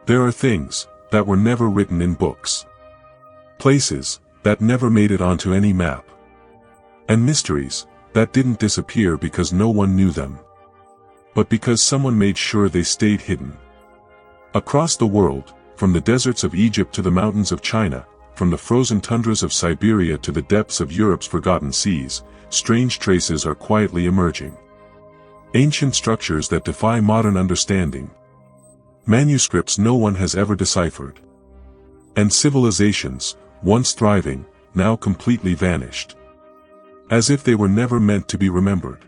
There are things that were never written in books. Places that never made it onto any map. And mysteries that didn't disappear because no one knew them, but because someone made sure they stayed hidden. Across the world, from the deserts of Egypt to the mountains of China, from the frozen tundras of Siberia to the depths of Europe's forgotten seas, strange traces are quietly emerging. Ancient structures that defy modern understanding. Manuscripts no one has ever deciphered. And civilizations, once thriving, now completely vanished. As if they were never meant to be remembered.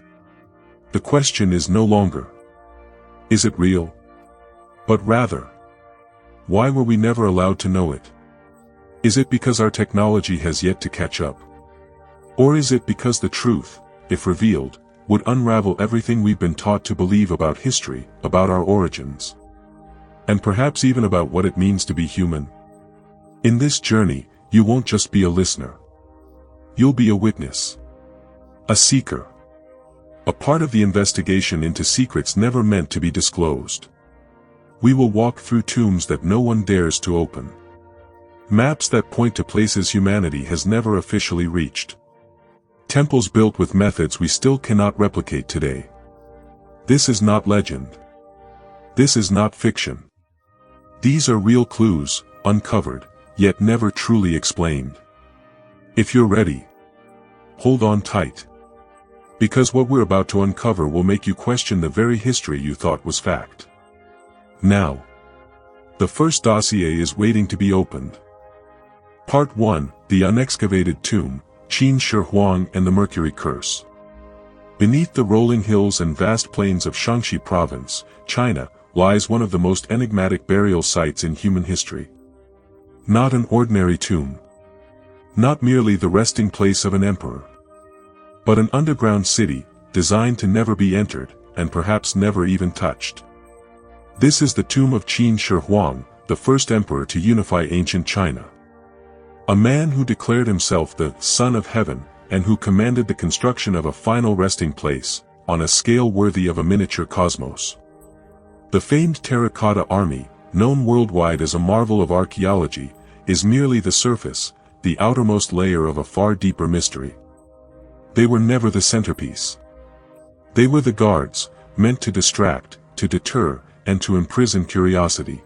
The question is no longer, is it real? But rather, why were we never allowed to know it? Is it because our technology has yet to catch up? Or is it because the truth, if revealed, would unravel everything we've been taught to believe about history, about our origins? And perhaps even about what it means to be human? In this journey, you won't just be a listener. You'll be a witness. A seeker. A part of the investigation into secrets never meant to be disclosed. We will walk through tombs that no one dares to open. Maps that point to places humanity has never officially reached. Temples built with methods we still cannot replicate today. This is not legend. This is not fiction. These are real clues, uncovered, yet never truly explained. If you're ready, hold on tight. Because what we're about to uncover will make you question the very history you thought was fact. Now, the first dossier is waiting to be opened. Part 1, The Unexcavated Tomb, Qin Shi Huang and the Mercury Curse. Beneath the rolling hills and vast plains of Shaanxi Province, China, lies one of the most enigmatic burial sites in human history. Not an ordinary tomb. Not merely the resting place of an emperor. But an underground city, designed to never be entered, and perhaps never even touched. This is the tomb of Qin Shi Huang, the first emperor to unify ancient China. A man who declared himself the Son of Heaven, and who commanded the construction of a final resting place, on a scale worthy of a miniature cosmos. The famed terracotta army, known worldwide as a marvel of archaeology, is merely the surface, the outermost layer of a far deeper mystery. They were never the centerpiece. They were the guards, meant to distract, to deter, and to imprison curiosity.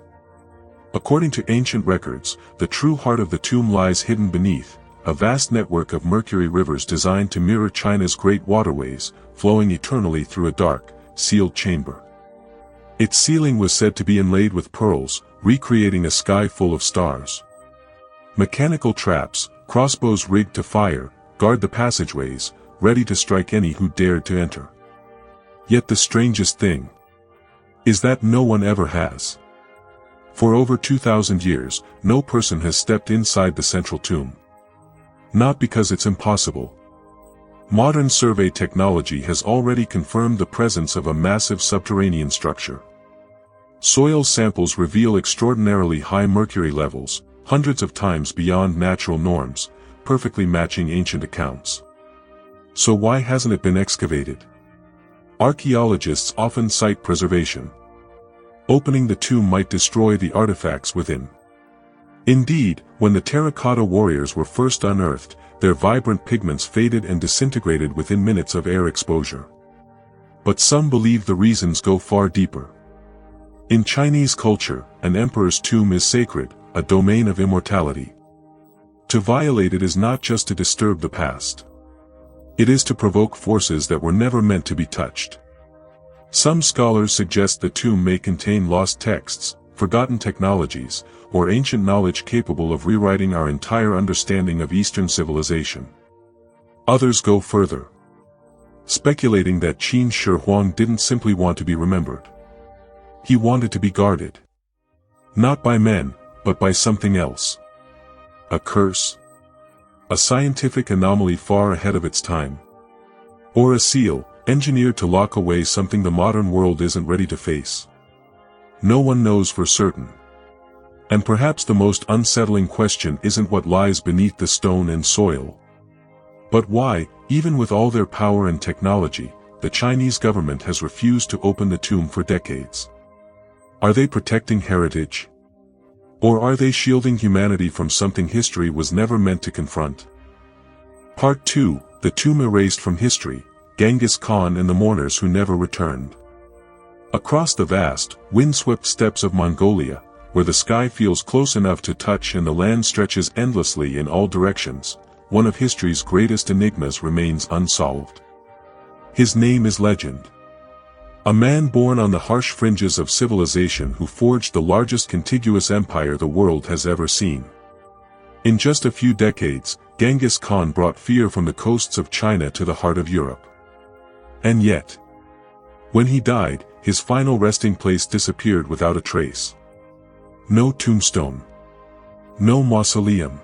According to ancient records, the true heart of the tomb lies hidden beneath, a vast network of mercury rivers designed to mirror China's great waterways, flowing eternally through a dark, sealed chamber. Its ceiling was said to be inlaid with pearls, recreating a sky full of stars. Mechanical traps, crossbows rigged to fire, guard the passageways, ready to strike any who dared to enter. Yet the strangest thing is that no one ever has. For over 2,000 years, no person has stepped inside the central tomb. Not because it's impossible. Modern survey technology has already confirmed the presence of a massive subterranean structure. Soil samples reveal extraordinarily high mercury levels, hundreds of times beyond natural norms, perfectly matching ancient accounts. So why hasn't it been excavated? Archaeologists often cite preservation. Opening the tomb might destroy the artifacts within. Indeed, when the terracotta warriors were first unearthed, their vibrant pigments faded and disintegrated within minutes of air exposure. But some believe the reasons go far deeper. In Chinese culture, an emperor's tomb is sacred, a domain of immortality. To violate it is not just to disturb the past. It is to provoke forces that were never meant to be touched. Some scholars suggest the tomb may contain lost texts, forgotten technologies, or ancient knowledge capable of rewriting our entire understanding of Eastern civilization. Others go further, speculating that Qin Shi Huang didn't simply want to be remembered. He wanted to be guarded. Not by men, but by something else. A curse? A scientific anomaly far ahead of its time? Or a seal, engineered to lock away something the modern world isn't ready to face? No one knows for certain. And perhaps the most unsettling question isn't what lies beneath the stone and soil, but why, even with all their power and technology, the Chinese government has refused to open the tomb for decades. Are they protecting heritage? Or are they shielding humanity from something history was never meant to confront? Part 2, the tomb erased from history, Genghis Khan and the mourners who never returned. Across the vast, windswept steppes of Mongolia, where the sky feels close enough to touch and the land stretches endlessly in all directions, one of history's greatest enigmas remains unsolved. His name is legend. A man born on the harsh fringes of civilization who forged the largest contiguous empire the world has ever seen. In just a few decades, Genghis Khan brought fear from the coasts of China to the heart of Europe. And yet, when he died, his final resting place disappeared without a trace. No tombstone. No mausoleum.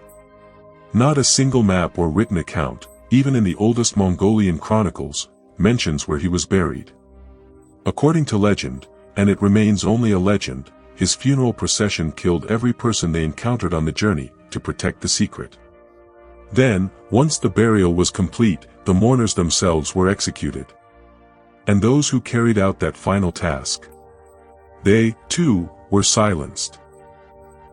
Not a single map or written account, even in the oldest Mongolian chronicles, mentions where he was buried. According to legend, and it remains only a legend, his funeral procession killed every person they encountered on the journey, to protect the secret. Then, once the burial was complete, the mourners themselves were executed. And those who carried out that final task, they, too, were silenced.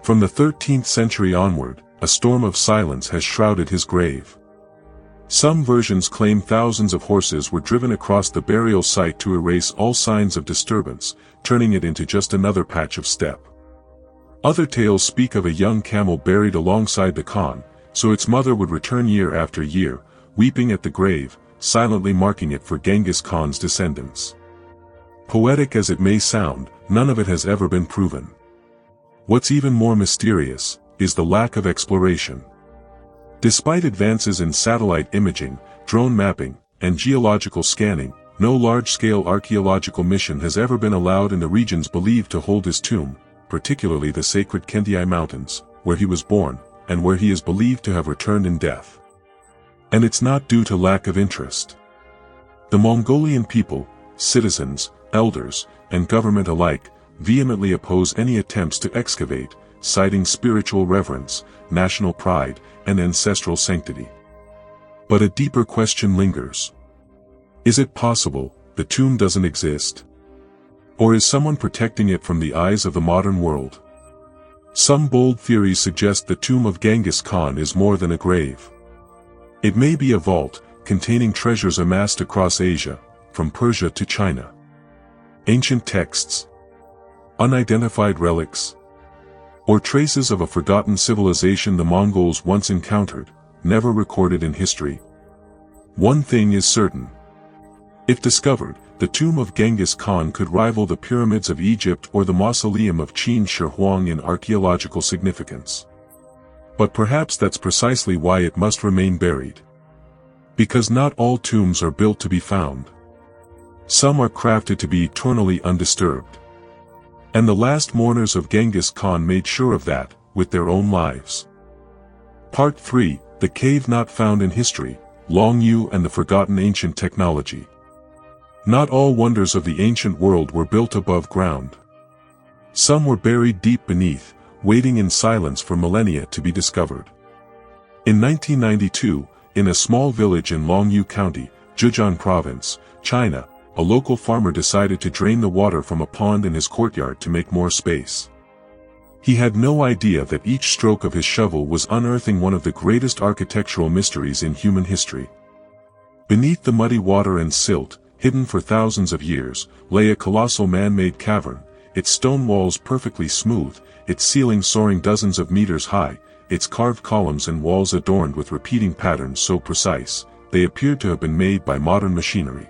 From the 13th century onward, a storm of silence has shrouded his grave. Some versions claim thousands of horses were driven across the burial site to erase all signs of disturbance, turning it into just another patch of steppe. Other tales speak of a young camel buried alongside the Khan, so its mother would return year after year, weeping at the grave, silently marking it for Genghis Khan's descendants. Poetic as it may sound, none of it has ever been proven. What's even more mysterious is the lack of exploration. Despite advances in satellite imaging, drone mapping, and geological scanning, no large-scale archaeological mission has ever been allowed in the regions believed to hold his tomb, particularly the sacred Qin Mountains, where he was born, and where he is believed to have returned in death. And it's not due to lack of interest. The Mongolian people, citizens, elders, and government alike, vehemently oppose any attempts to excavate, citing spiritual reverence, national pride, and ancestral sanctity. But a deeper question lingers. Is it possible the tomb doesn't exist? Or is someone protecting it from the eyes of the modern world? Some bold theories suggest the tomb of Genghis Khan is more than a grave. It may be a vault, containing treasures amassed across Asia, from Persia to China. Ancient texts, unidentified relics, or traces of a forgotten civilization the Mongols once encountered, never recorded in history. One thing is certain. If discovered, the tomb of Genghis Khan could rival the pyramids of Egypt or the mausoleum of Qin Shi Huang in archaeological significance. But perhaps that's precisely why it must remain buried. Because not all tombs are built to be found. Some are crafted to be eternally undisturbed. And the last mourners of Genghis Khan made sure of that, with their own lives. Part 3, The Cave Not Found in History, Longyou and the Forgotten Ancient Technology. Not all wonders of the ancient world were built above ground. Some were buried deep beneath, waiting in silence for millennia to be discovered. In 1992, in a small village in Longyou County, Zhejiang Province, China, a local farmer decided to drain the water from a pond in his courtyard to make more space. He had no idea that each stroke of his shovel was unearthing one of the greatest architectural mysteries in human history. Beneath the muddy water and silt, hidden for thousands of years, lay a colossal man-made cavern, its stone walls perfectly smooth, its ceiling soaring dozens of meters high, its carved columns and walls adorned with repeating patterns so precise, they appeared to have been made by modern machinery.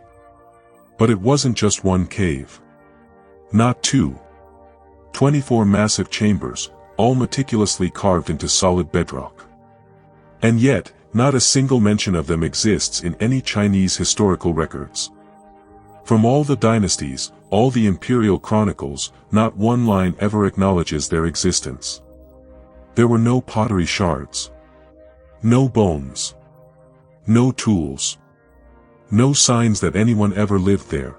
But it wasn't just one cave. Not two. 24 massive chambers, all meticulously carved into solid bedrock. And yet, not a single mention of them exists in any Chinese historical records. From all the dynasties, all the imperial chronicles, not one line ever acknowledges their existence. There were no pottery shards. No bones. No tools. No signs that anyone ever lived there.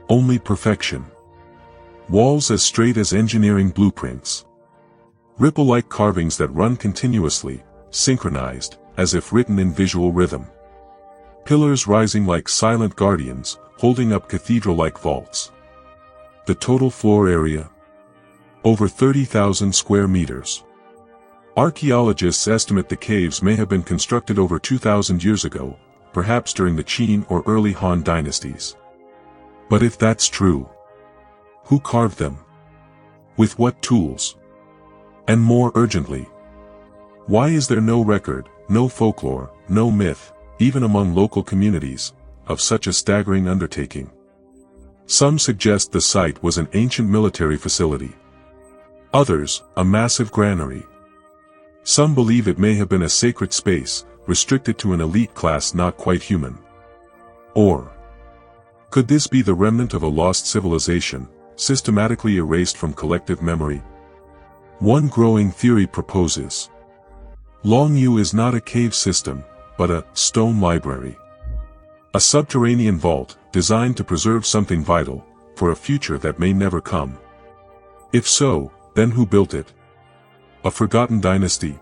Only perfection. Walls as straight as engineering blueprints. Ripple-like carvings that run continuously, synchronized, as if written in visual rhythm. Pillars rising like silent guardians, holding up cathedral-like vaults. The total floor area? Over 30,000 square meters. Archaeologists estimate the caves may have been constructed over 2,000 years ago, perhaps during the Qin or early Han dynasties. But if that's true, who carved them? With what tools? And more urgently, why is there no record, no folklore, no myth, even among local communities, of such a staggering undertaking? Some suggest the site was an ancient military facility. Others, a massive granary. Some believe it may have been a sacred space, restricted to an elite class not quite human. Or could this be the remnant of a lost civilization, systematically erased from collective memory? One growing theory proposes Longyou is not a cave system, but a stone library. A subterranean vault, designed to preserve something vital, for a future that may never come. If so, then who built it? A forgotten dynasty?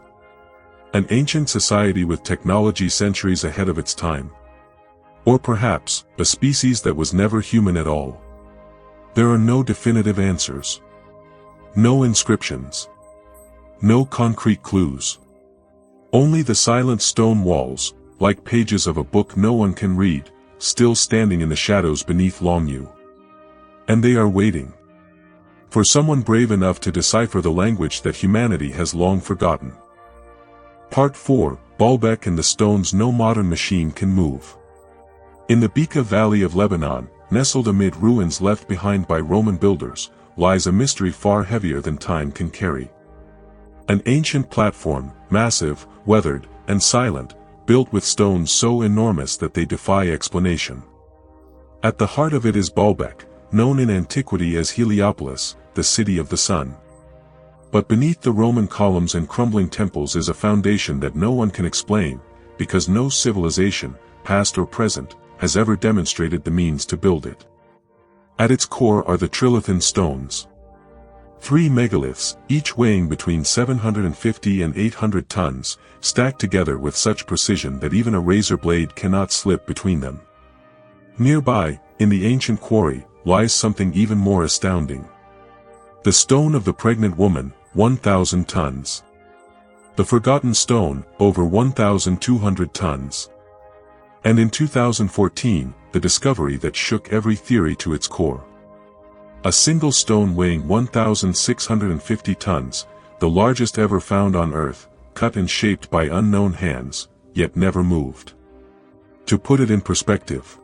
An ancient society with technology centuries ahead of its time? Or perhaps, a species that was never human at all? There are no definitive answers. No inscriptions. No concrete clues. Only the silent stone walls, like pages of a book no one can read, still standing in the shadows beneath Longyou. And they are waiting for someone brave enough to decipher the language that humanity has long forgotten. Part 4, Baalbek and the stones no modern machine can move. In the Bekaa Valley of Lebanon, nestled amid ruins left behind by Roman builders, lies a mystery far heavier than time can carry. An ancient platform, massive, weathered, and silent, built with stones so enormous that they defy explanation. At the heart of it is Baalbek, known in antiquity as Heliopolis, the city of the sun. But beneath the Roman columns and crumbling temples is a foundation that no one can explain, because no civilization, past or present, has ever demonstrated the means to build it. At its core are the trilithon stones. 3 megaliths, each weighing between 750 and 800 tons, stacked together with such precision that even a razor blade cannot slip between them. Nearby, in the ancient quarry, lies something even more astounding. The stone of the pregnant woman, 1,000 tons. The forgotten stone, over 1,200 tons. And in 2014, the discovery that shook every theory to its core. A single stone weighing 1,650 tons, the largest ever found on Earth, cut and shaped by unknown hands, yet never moved. To put it in perspective,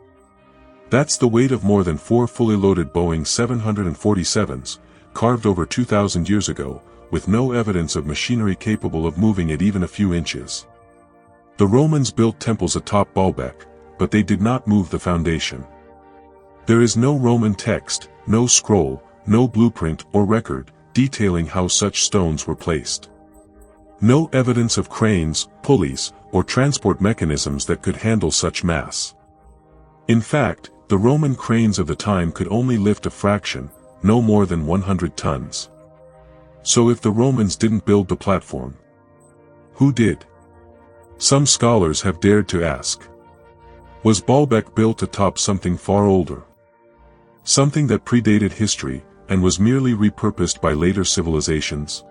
that's the weight of more than 4 fully loaded Boeing 747s, carved over 2,000 years ago, with no evidence of machinery capable of moving it even a few inches. The Romans built temples atop Baalbek, but they did not move the foundation. There is no Roman text, no scroll, no blueprint or record, detailing how such stones were placed. No evidence of cranes, pulleys, or transport mechanisms that could handle such mass. In fact, the Roman cranes of the time could only lift a fraction, no more than 100 tons. So if the Romans didn't build the platform, who did? Some scholars have dared to ask. Was Baalbek built atop something far older? Something that predated history, and was merely repurposed by later civilizations?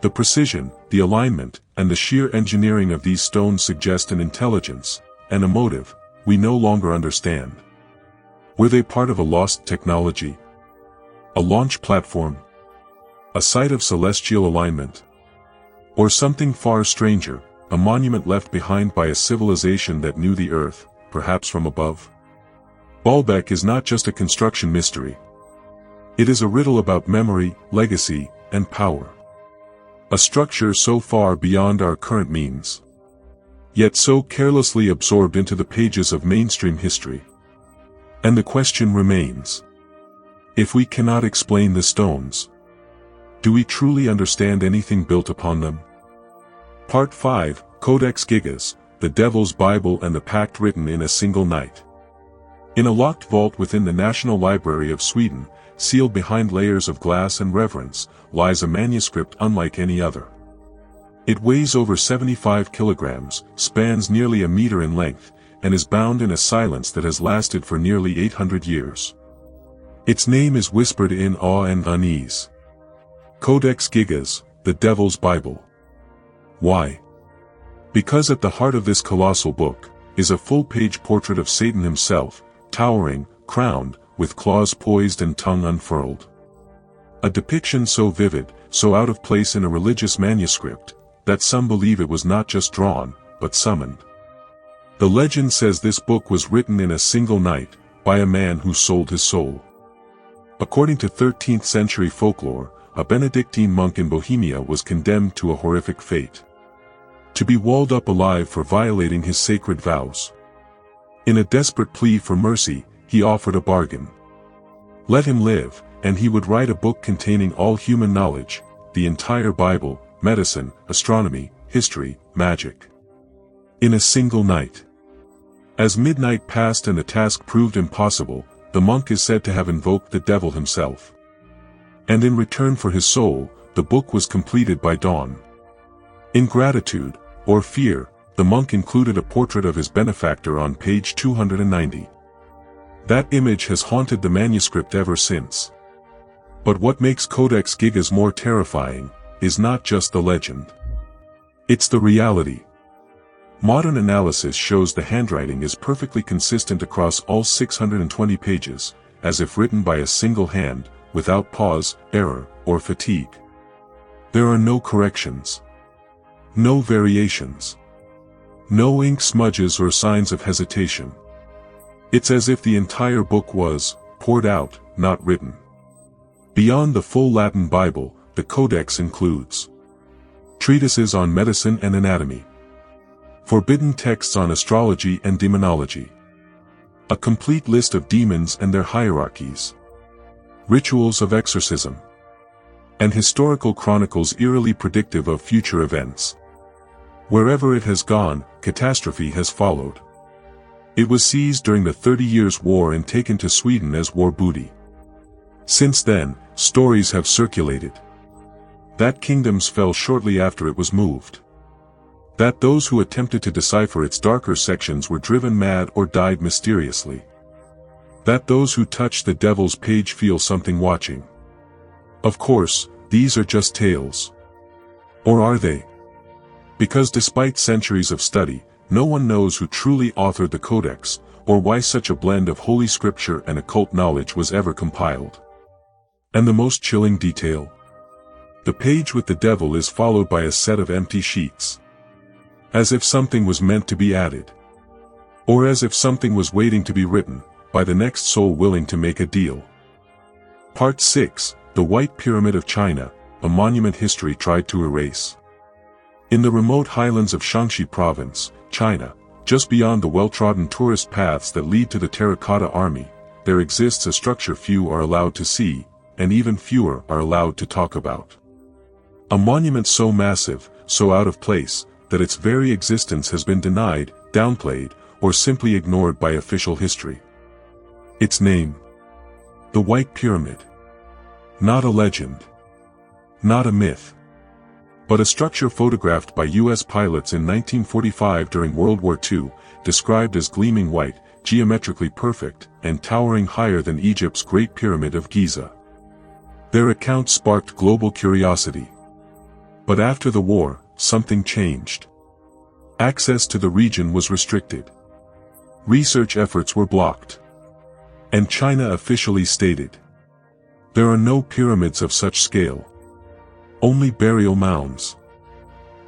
The precision, the alignment, and the sheer engineering of these stones suggest an intelligence, and a motive, we no longer understand. Were they part of a lost technology? A launch platform? A site of celestial alignment? Or something far stranger, a monument left behind by a civilization that knew the earth, perhaps from above? Baalbek is not just a construction mystery. It is a riddle about memory, legacy, and power. A structure so far beyond our current means, yet so carelessly absorbed into the pages of mainstream history. And the question remains: if we cannot explain the stones, do we truly understand anything built upon them? Part 5, Codex Gigas, the Devil's Bible and the Pact written in a single night. In a locked vault within the National Library of Sweden, sealed behind layers of glass and reverence, lies a manuscript unlike any other. It weighs over 75 kilograms, spans nearly a meter in length, and is bound in a silence that has lasted for nearly 800 years. Its name is whispered in awe and unease. Codex Gigas, the Devil's Bible. Why? Because at the heart of this colossal book is a full-page portrait of Satan himself, towering, crowned, with claws poised and tongue unfurled. A depiction so vivid, so out of place in a religious manuscript, that some believe it was not just drawn, but summoned. The legend says this book was written in a single night, by a man who sold his soul. According to 13th century folklore, a Benedictine monk in Bohemia was condemned to a horrific fate. To be walled up alive for violating his sacred vows. In a desperate plea for mercy, he offered a bargain. Let him live, and he would write a book containing all human knowledge, the entire Bible, medicine, astronomy, history, magic. In a single night. As midnight passed and the task proved impossible, the monk is said to have invoked the devil himself. And in return for his soul, the book was completed by dawn. In gratitude, or fear, the monk included a portrait of his benefactor on page 290. That image has haunted the manuscript ever since. But what makes Codex Gigas more terrifying is not just the legend. It's the reality. Modern analysis shows the handwriting is perfectly consistent across all 620 pages, as if written by a single hand, without pause, error, or fatigue. There are no corrections. No variations. No ink smudges or signs of hesitation. It's as if the entire book was poured out, not written. Beyond the full Latin Bible, the Codex includes treatises on medicine and anatomy, forbidden texts on astrology and demonology, a complete list of demons and their hierarchies, rituals of exorcism, and historical chronicles eerily predictive of future events. Wherever it has gone, catastrophe has followed. It was seized during the 30 Years' War and taken to Sweden as war booty. Since then, stories have circulated that kingdoms fell shortly after it was moved. That those who attempted to decipher its darker sections were driven mad or died mysteriously. That those who touch the devil's page feel something watching. Of course, these are just tales. Or are they? Because despite centuries of study, no one knows who truly authored the Codex, or why such a blend of holy scripture and occult knowledge was ever compiled. And the most chilling detail? The page with the devil is followed by a set of empty sheets. As if something was meant to be added. Or as if something was waiting to be written, by the next soul willing to make a deal. Part 6, The White Pyramid of China, a monument history tried to erase. In the remote highlands of Shaanxi Province, China, just beyond the well-trodden tourist paths that lead to the Terracotta Army, there exists a structure few are allowed to see, and even fewer are allowed to talk about. A monument so massive, so out of place, that its very existence has been denied, downplayed, or simply ignored by official history. Its name: the White Pyramid. Not a legend. Not a myth. But a structure photographed by U.S. pilots in 1945 during World War II, described as gleaming white, geometrically perfect, and towering higher than Egypt's Great Pyramid of Giza. Their account sparked global curiosity. But after the war, something changed. Access to the region was restricted. Research efforts were blocked. And China officially stated, there are no pyramids of such scale. Only burial mounds.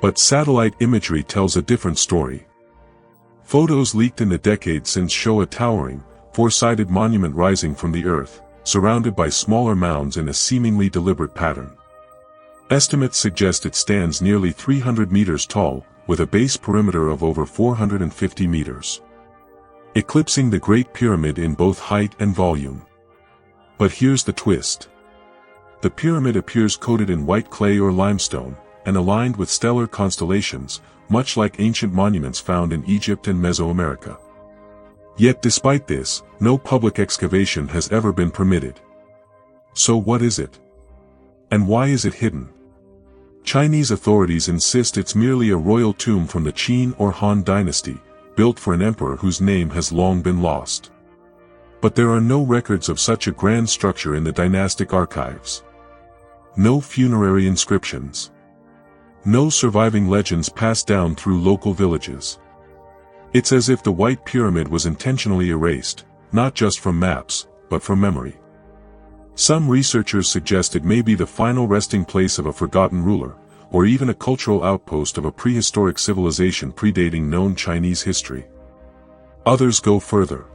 But satellite imagery tells a different story. Photos leaked in the decades since show a towering, four-sided monument rising from the earth, surrounded by smaller mounds in a seemingly deliberate pattern. Estimates suggest it stands nearly 300 meters tall, with a base perimeter of over 450 meters. Eclipsing the Great Pyramid in both height and volume. But here's the twist. The pyramid appears coated in white clay or limestone, and aligned with stellar constellations, much like ancient monuments found in Egypt and Mesoamerica. Yet despite this, no public excavation has ever been permitted. So what is it? And why is it hidden? Chinese authorities insist it's merely a royal tomb from the Qin or Han dynasty, built for an emperor whose name has long been lost. But there are no records of such a grand structure in the dynastic archives. No funerary inscriptions. No surviving legends passed down through local villages. It's as if the White Pyramid was intentionally erased, not just from maps, but from memory. Some researchers suggest it may be the final resting place of a forgotten ruler, or even a cultural outpost of a prehistoric civilization predating known Chinese history. Others go further.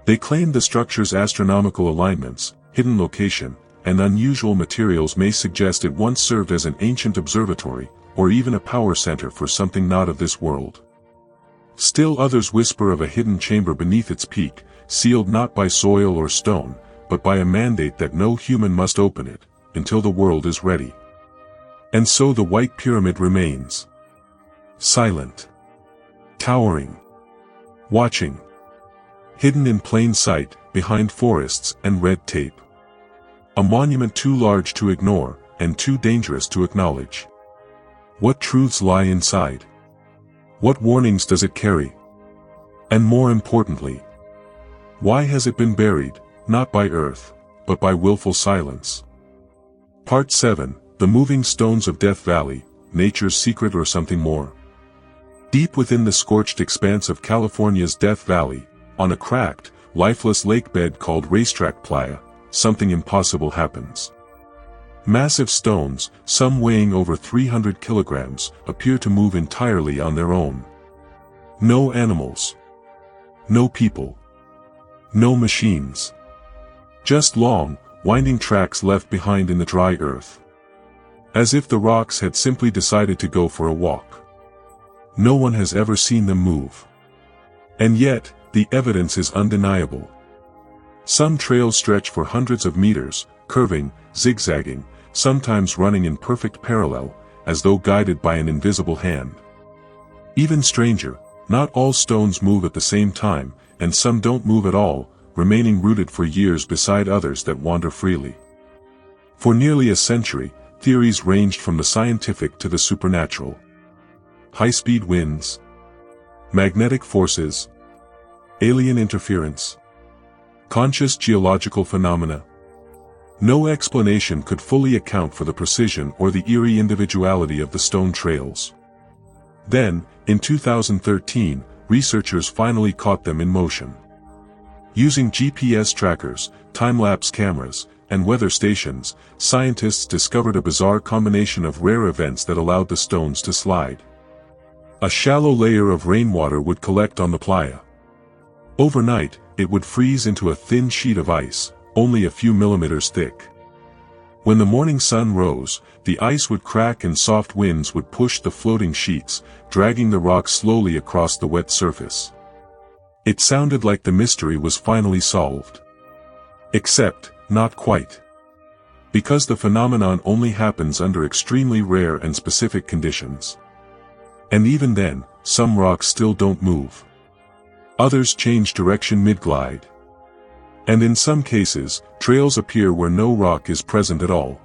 They claim the structure's astronomical alignments, hidden location, and unusual materials may suggest it once served as an ancient observatory, or even a power center for something not of this world. Still others whisper of a hidden chamber beneath its peak, sealed not by soil or stone, but by a mandate that no human must open it, until the world is ready. And so the White Pyramid remains. Silent. Towering. Watching. Hidden in plain sight, behind forests and red tape. A monument too large to ignore, and too dangerous to acknowledge. What truths lie inside? What warnings does it carry? And more importantly, why has it been buried, not by earth, but by willful silence? Part 7, The Moving Stones of Death Valley, Nature's Secret or Something More. Deep within the scorched expanse of California's Death Valley, on a cracked, lifeless lake bed called Racetrack Playa, something impossible happens. Massive stones, some weighing over 300 kilograms, appear to move entirely on their own. No animals. No people. No machines. Just long, winding tracks left behind in the dry earth. As if the rocks had simply decided to go for a walk. No one has ever seen them move. And yet, the evidence is undeniable. Some trails stretch for hundreds of meters, curving, zigzagging, sometimes running in perfect parallel, as though guided by an invisible hand. Even stranger, not all stones move at the same time, and some don't move at all, remaining rooted for years beside others that wander freely. For nearly a century, theories ranged from the scientific to the supernatural. High-speed winds, magnetic forces, alien interference, conscious geological phenomena. No explanation could fully account for the precision or the eerie individuality of the stone trails. Then, in 2013, researchers finally caught them in motion. Using GPS trackers, time-lapse cameras, and weather stations, scientists discovered a bizarre combination of rare events that allowed the stones to slide. A shallow layer of rainwater would collect on the playa. Overnight, it would freeze into a thin sheet of ice, only a few millimeters thick. When the morning sun rose, the ice would crack and soft winds would push the floating sheets, dragging the rocks slowly across the wet surface. It sounded like the mystery was finally solved. Except, not quite. Because the phenomenon only happens under extremely rare and specific conditions. And even then, some rocks still don't move. Others change direction mid-glide. And in some cases, trails appear where no rock is present at all.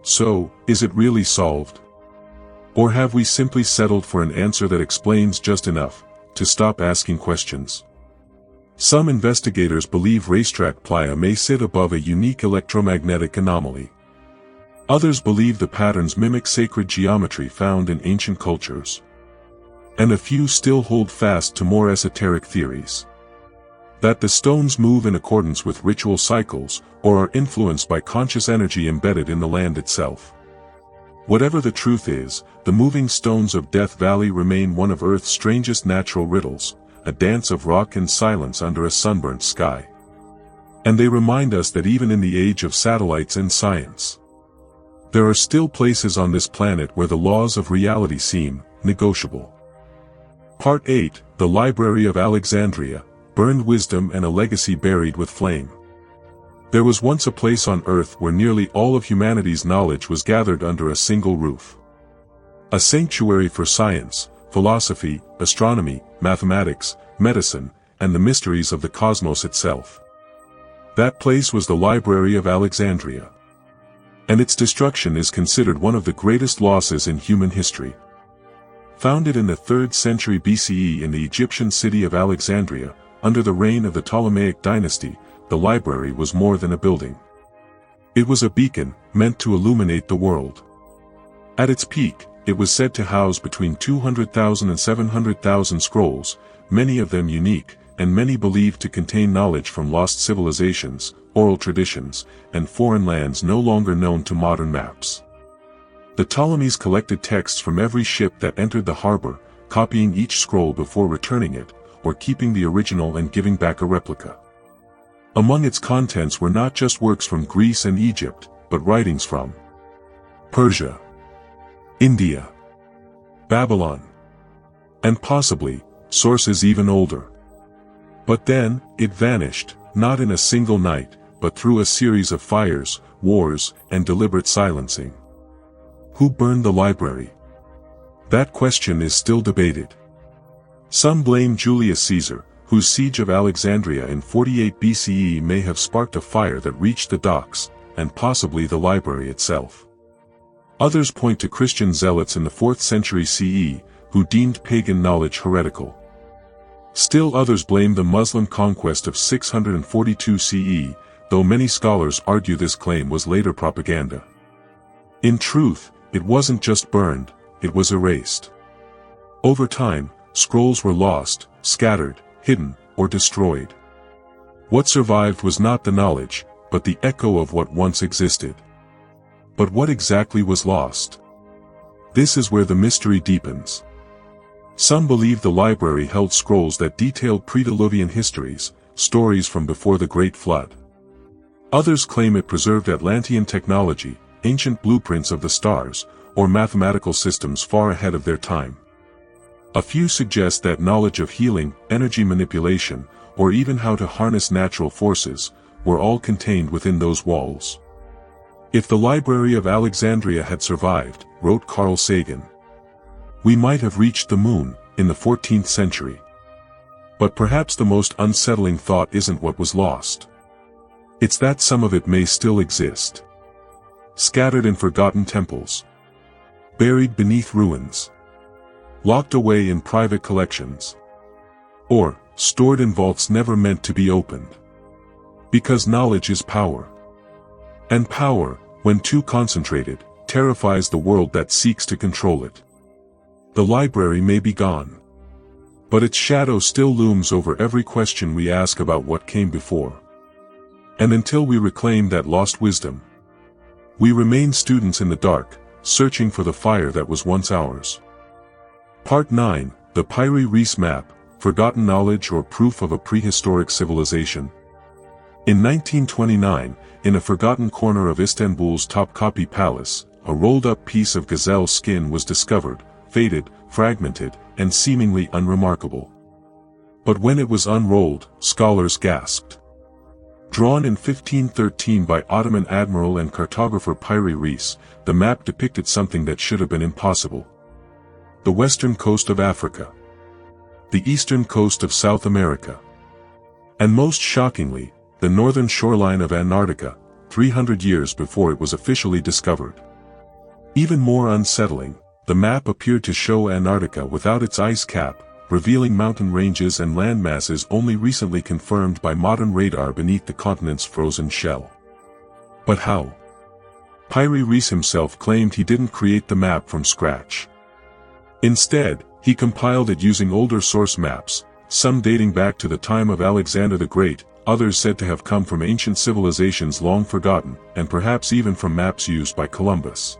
So, is it really solved? Or have we simply settled for an answer that explains just enough to stop asking questions? Some investigators believe Racetrack Playa may sit above a unique electromagnetic anomaly. Others believe the patterns mimic sacred geometry found in ancient cultures. And a few still hold fast to more esoteric theories. That the stones move in accordance with ritual cycles, or are influenced by conscious energy embedded in the land itself. Whatever the truth is, the moving stones of Death Valley remain one of Earth's strangest natural riddles, a dance of rock and silence under a sunburnt sky. And they remind us that even in the age of satellites and science, there are still places on this planet where the laws of reality seem negotiable. Part 8, The Library of Alexandria, Burned Wisdom and a Legacy Buried with Flame. There was once a place on Earth where nearly all of humanity's knowledge was gathered under a single roof. A sanctuary for science, philosophy, astronomy, mathematics, medicine, and the mysteries of the cosmos itself. That place was the Library of Alexandria. And its destruction is considered one of the greatest losses in human history. Founded in the 3rd century BCE in the Egyptian city of Alexandria, under the reign of the Ptolemaic dynasty, the library was more than a building. It was a beacon, meant to illuminate the world. At its peak, it was said to house between 200,000 and 700,000 scrolls, many of them unique, and many believed to contain knowledge from lost civilizations, oral traditions, and foreign lands no longer known to modern maps. The Ptolemies collected texts from every ship that entered the harbor, copying each scroll before returning it, or keeping the original and giving back a replica. Among its contents were not just works from Greece and Egypt, but writings from Persia, India, Babylon, and possibly, sources even older. But then, it vanished, not in a single night, but through a series of fires, wars, and deliberate silencing. Who burned the library? That question is still debated. Some blame Julius Caesar, whose siege of Alexandria in 48 BCE may have sparked a fire that reached the docks, and possibly the library itself. Others point to Christian zealots in the 4th century CE, who deemed pagan knowledge heretical. Still others blame the Muslim conquest of 642 CE, though many scholars argue this claim was later propaganda. In truth, it wasn't just burned, it was erased. Over time, scrolls were lost, scattered, hidden, or destroyed. What survived was not the knowledge, but the echo of what once existed. But what exactly was lost? This is where the mystery deepens. Some believe the library held scrolls that detailed pre-Diluvian histories, stories from before the Great Flood. Others claim it preserved Atlantean technology, ancient blueprints of the stars, or mathematical systems far ahead of their time. A few suggest that knowledge of healing, energy manipulation, or even how to harness natural forces, were all contained within those walls. If the Library of Alexandria had survived, wrote Carl Sagan, we might have reached the moon, in the 14th century. But perhaps the most unsettling thought isn't what was lost. It's that some of it may still exist. Scattered in forgotten temples. Buried beneath ruins. Locked away in private collections. Or, stored in vaults never meant to be opened. Because knowledge is power. And power, when too concentrated, terrifies the world that seeks to control it. The library may be gone. But its shadow still looms over every question we ask about what came before. And until we reclaim that lost wisdom, we remain students in the dark, searching for the fire that was once ours. Part 9, the Piri Reis Map, Forgotten Knowledge or Proof of a Prehistoric Civilization. In 1929, in a forgotten corner of Istanbul's Topkapi Palace, a rolled-up piece of gazelle skin was discovered, faded, fragmented, and seemingly unremarkable. But when it was unrolled, scholars gasped. Drawn in 1513 by Ottoman admiral and cartographer Piri Reis, the map depicted something that should have been impossible. The western coast of Africa. The eastern coast of South America. And most shockingly, the northern shoreline of Antarctica, 300 years before it was officially discovered. Even more unsettling, the map appeared to show Antarctica without its ice cap, revealing mountain ranges and land masses only recently confirmed by modern radar beneath the continent's frozen shell. But how? Piri Reis himself claimed he didn't create the map from scratch. Instead, he compiled it using older source maps, some dating back to the time of Alexander the Great, others said to have come from ancient civilizations long forgotten, and perhaps even from maps used by Columbus.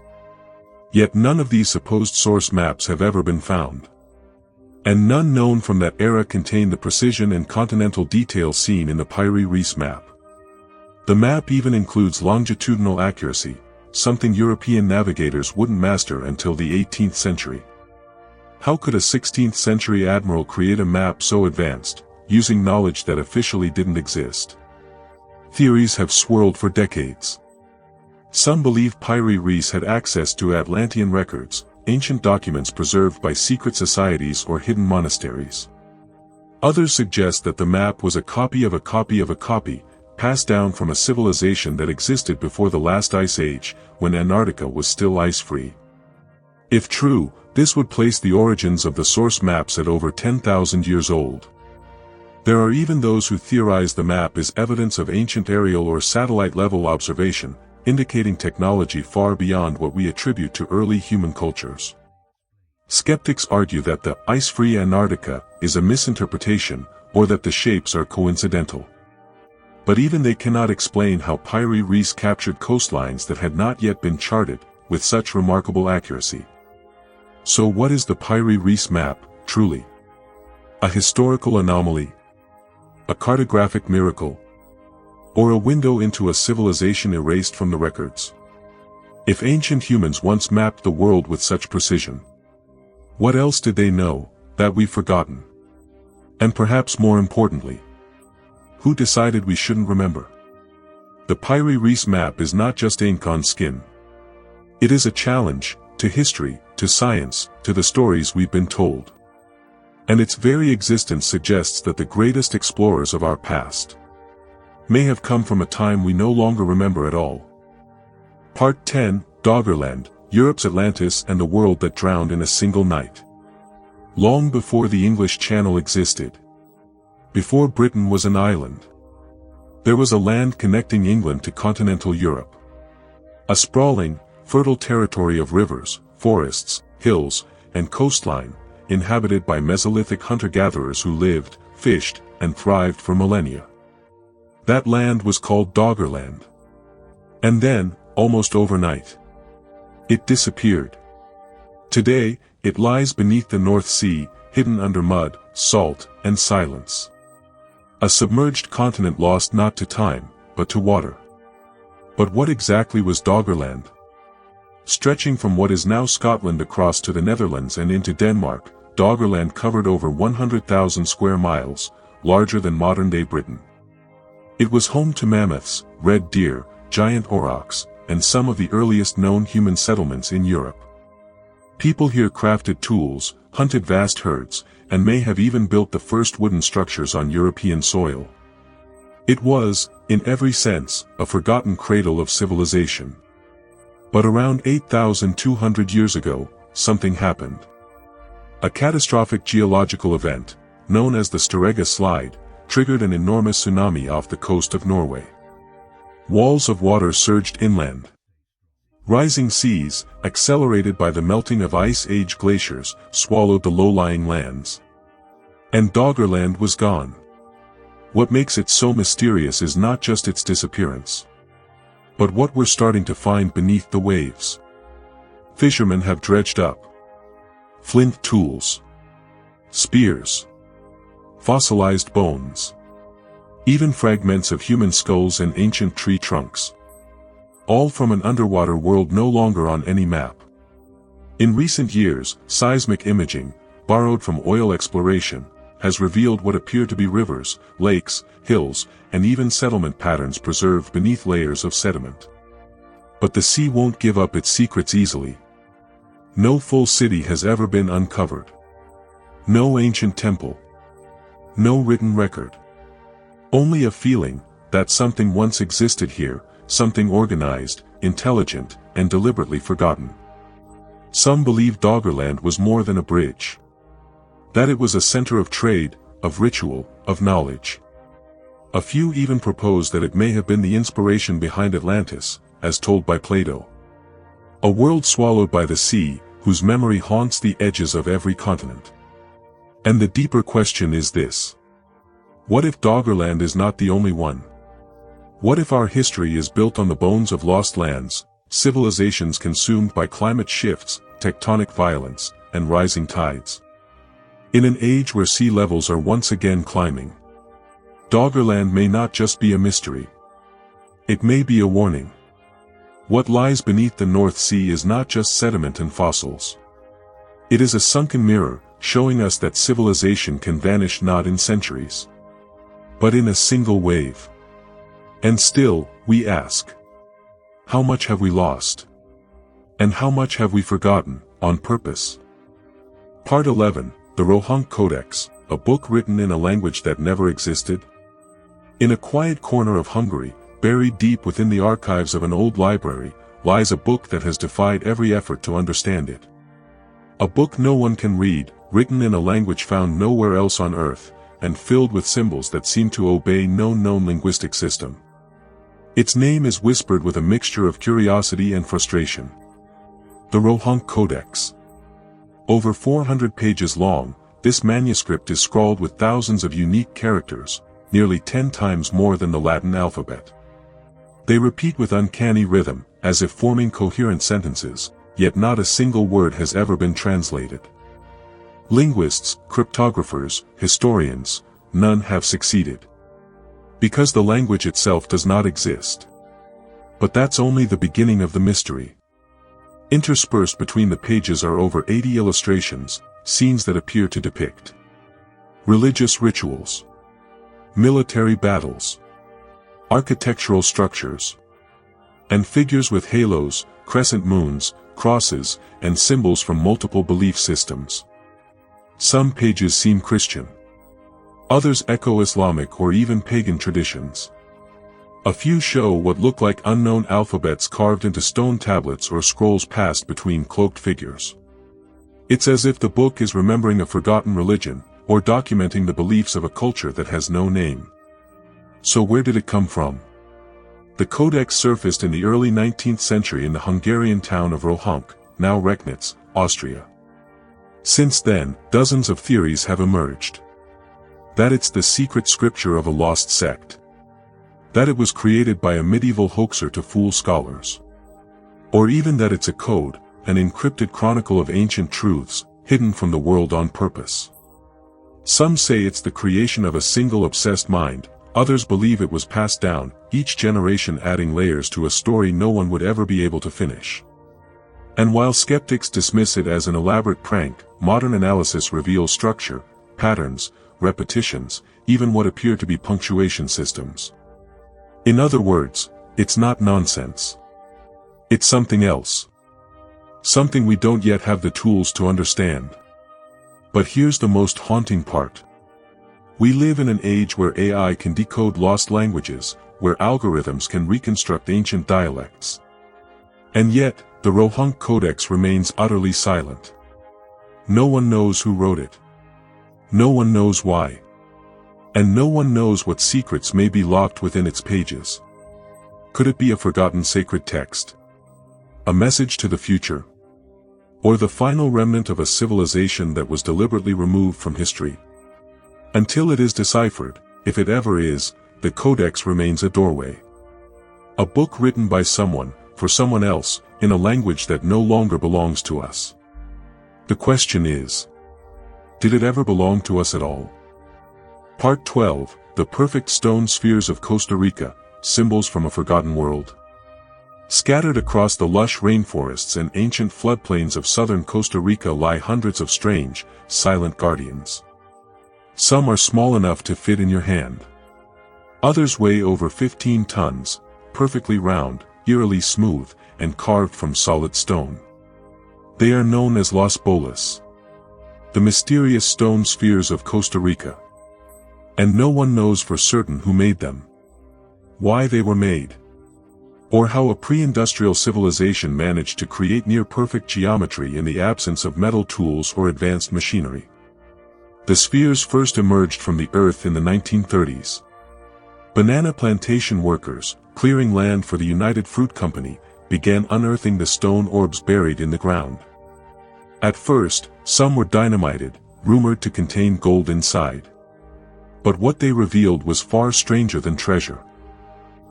Yet none of these supposed source maps have ever been found. And none known from that era contain the precision and continental detail seen in the Piri Reis map. The map even includes longitudinal accuracy, something European navigators wouldn't master until the 18th century. How could a 16th century admiral create a map so advanced, using knowledge that officially didn't exist? Theories have swirled for decades. Some believe Piri Reis had access to Atlantean records, ancient documents preserved by secret societies or hidden monasteries. Others suggest that the map was a copy of a copy of a copy, passed down from a civilization that existed before the last ice age, when Antarctica was still ice-free. If true, this would place the origins of the source maps at over 10,000 years old. There are even those who theorize the map is evidence of ancient aerial or satellite-level observation, indicating technology far beyond what we attribute to early human cultures. Skeptics argue that the ice-free Antarctica is a misinterpretation, or that the shapes are coincidental. But even they cannot explain how Piri Reis captured coastlines that had not yet been charted, with such remarkable accuracy. So what is the Piri Reis map, truly? A historical anomaly? A cartographic miracle? Or a window into a civilization erased from the records? If ancient humans once mapped the world with such precision, what else did they know, that we've forgotten? And perhaps more importantly, who decided we shouldn't remember? The Piri Reis map is not just ink on skin. It is a challenge, to history, to science, to the stories we've been told. And its very existence suggests that the greatest explorers of our past may have come from a time we no longer remember at all. Part 10, Doggerland, Europe's Atlantis and the world that drowned in a single night. Long before the English Channel existed, before Britain was an island, there was a land connecting England to continental Europe. A sprawling, fertile territory of rivers, forests, hills, and coastline, inhabited by Mesolithic hunter-gatherers who lived, fished, and thrived for millennia. That land was called Doggerland. And then, almost overnight, it disappeared. Today, it lies beneath the North Sea, hidden under mud, salt, and silence. A submerged continent lost not to time, but to water. But what exactly was Doggerland? Stretching from what is now Scotland across to the Netherlands and into Denmark, Doggerland covered over 100,000 square miles, larger than modern-day Britain. It was home to mammoths, red deer, giant aurochs, and some of the earliest known human settlements in Europe. People here crafted tools, hunted vast herds, and may have even built the first wooden structures on European soil. It was, in every sense, a forgotten cradle of civilization. But around 8,200 years ago, something happened. A catastrophic geological event, known as the Storegga Slide, triggered an enormous tsunami off the coast of Norway. Walls of water surged inland. Rising seas, accelerated by the melting of Ice Age glaciers, swallowed the low-lying lands. And Doggerland was gone. What makes it so mysterious is not just its disappearance, but what we're starting to find beneath the waves. Fishermen have dredged up flint tools, spears, fossilized bones, even fragments of human skulls and ancient tree trunks. All from an underwater world no longer on any map. In recent years, seismic imaging, borrowed from oil exploration, has revealed what appear to be rivers, lakes, hills, and even settlement patterns preserved beneath layers of sediment. But the sea won't give up its secrets easily. No full city has ever been uncovered. No ancient temple. No written record. Only a feeling that something once existed here, something organized, intelligent, and deliberately forgotten. Some believe Doggerland was more than a bridge. That it was a center of trade, of ritual, of knowledge. A few even propose that it may have been the inspiration behind Atlantis, as told by Plato. A world swallowed by the sea, whose memory haunts the edges of every continent. And the deeper question is this: what if Doggerland is not the only one? What if our history is built on the bones of lost lands, civilizations consumed by climate shifts, tectonic violence, and rising tides? In an age where sea levels are once again climbing, Doggerland may not just be a mystery. It may be a warning. What lies beneath the North Sea is not just sediment and fossils. It is a sunken mirror, showing us that civilization can vanish not in centuries, but in a single wave. And still, we ask, how much have we lost? And how much have we forgotten, on purpose? Part 11, the Rohonc Codex, a book written in a language that never existed. In a quiet corner of Hungary, buried deep within the archives of an old library, lies a book that has defied every effort to understand it. A book no one can read, written in a language found nowhere else on Earth, and filled with symbols that seem to obey no known linguistic system. Its name is whispered with a mixture of curiosity and frustration. The Rohonc Codex. Over 400 pages long, this manuscript is scrawled with thousands of unique characters, nearly 10 times more than the Latin alphabet. They repeat with uncanny rhythm, as if forming coherent sentences, yet not a single word has ever been translated. Linguists, cryptographers, historians, none have succeeded. Because the language itself does not exist. But that's only the beginning of the mystery. Interspersed between the pages are over 80 illustrations, scenes that appear to depict religious rituals, military battles, architectural structures, and figures with halos, crescent moons, crosses, and symbols from multiple belief systems. Some pages seem Christian. Others echo Islamic or even pagan traditions. A few show what look like unknown alphabets carved into stone tablets or scrolls passed between cloaked figures. It's as if the book is remembering a forgotten religion, or documenting the beliefs of a culture that has no name. So where did it come from? The Codex surfaced in the early 19th century in the Hungarian town of Rohonc, now Recknitz, Austria. Since then, dozens of theories have emerged. That it's the secret scripture of a lost sect. That it was created by a medieval hoaxer to fool scholars. Or even that it's a code, an encrypted chronicle of ancient truths, hidden from the world on purpose. Some say it's the creation of a single obsessed mind, others believe it was passed down, each generation adding layers to a story no one would ever be able to finish. And while skeptics dismiss it as an elaborate prank, modern analysis reveals structure, patterns, repetitions, even what appear to be punctuation systems. In other words, it's not nonsense. It's something else. Something we don't yet have the tools to understand. But here's the most haunting part. We live in an age where AI can decode lost languages, where algorithms can reconstruct ancient dialects. And yet, the Rohonc Codex remains utterly silent. No one knows who wrote it. No one knows why. And no one knows what secrets may be locked within its pages. Could it be a forgotten sacred text? A message to the future? Or the final remnant of a civilization that was deliberately removed from history? Until it is deciphered, if it ever is, the Codex remains a doorway. A book written by someone, for someone else, in a language that no longer belongs to us. The question is, did it ever belong to us at all? Part 12, The Perfect Stone Spheres of Costa Rica, Symbols from a Forgotten World. Scattered across the lush rainforests and ancient floodplains of southern Costa Rica lie hundreds of strange, silent guardians. Some are small enough to fit in your hand. Others weigh over 15 tons, perfectly round, eerily smooth, and carved from solid stone. They are known as Las Bolas, the mysterious stone spheres of Costa Rica. And no one knows for certain who made them, why they were made, or how a pre-industrial civilization managed to create near-perfect geometry in the absence of metal tools or advanced machinery. The spheres first emerged from the earth in the 1930s. Banana plantation workers, clearing land for the United Fruit Company, began unearthing the stone orbs buried in the ground. At first, some were dynamited, rumored to contain gold inside. But what they revealed was far stranger than treasure.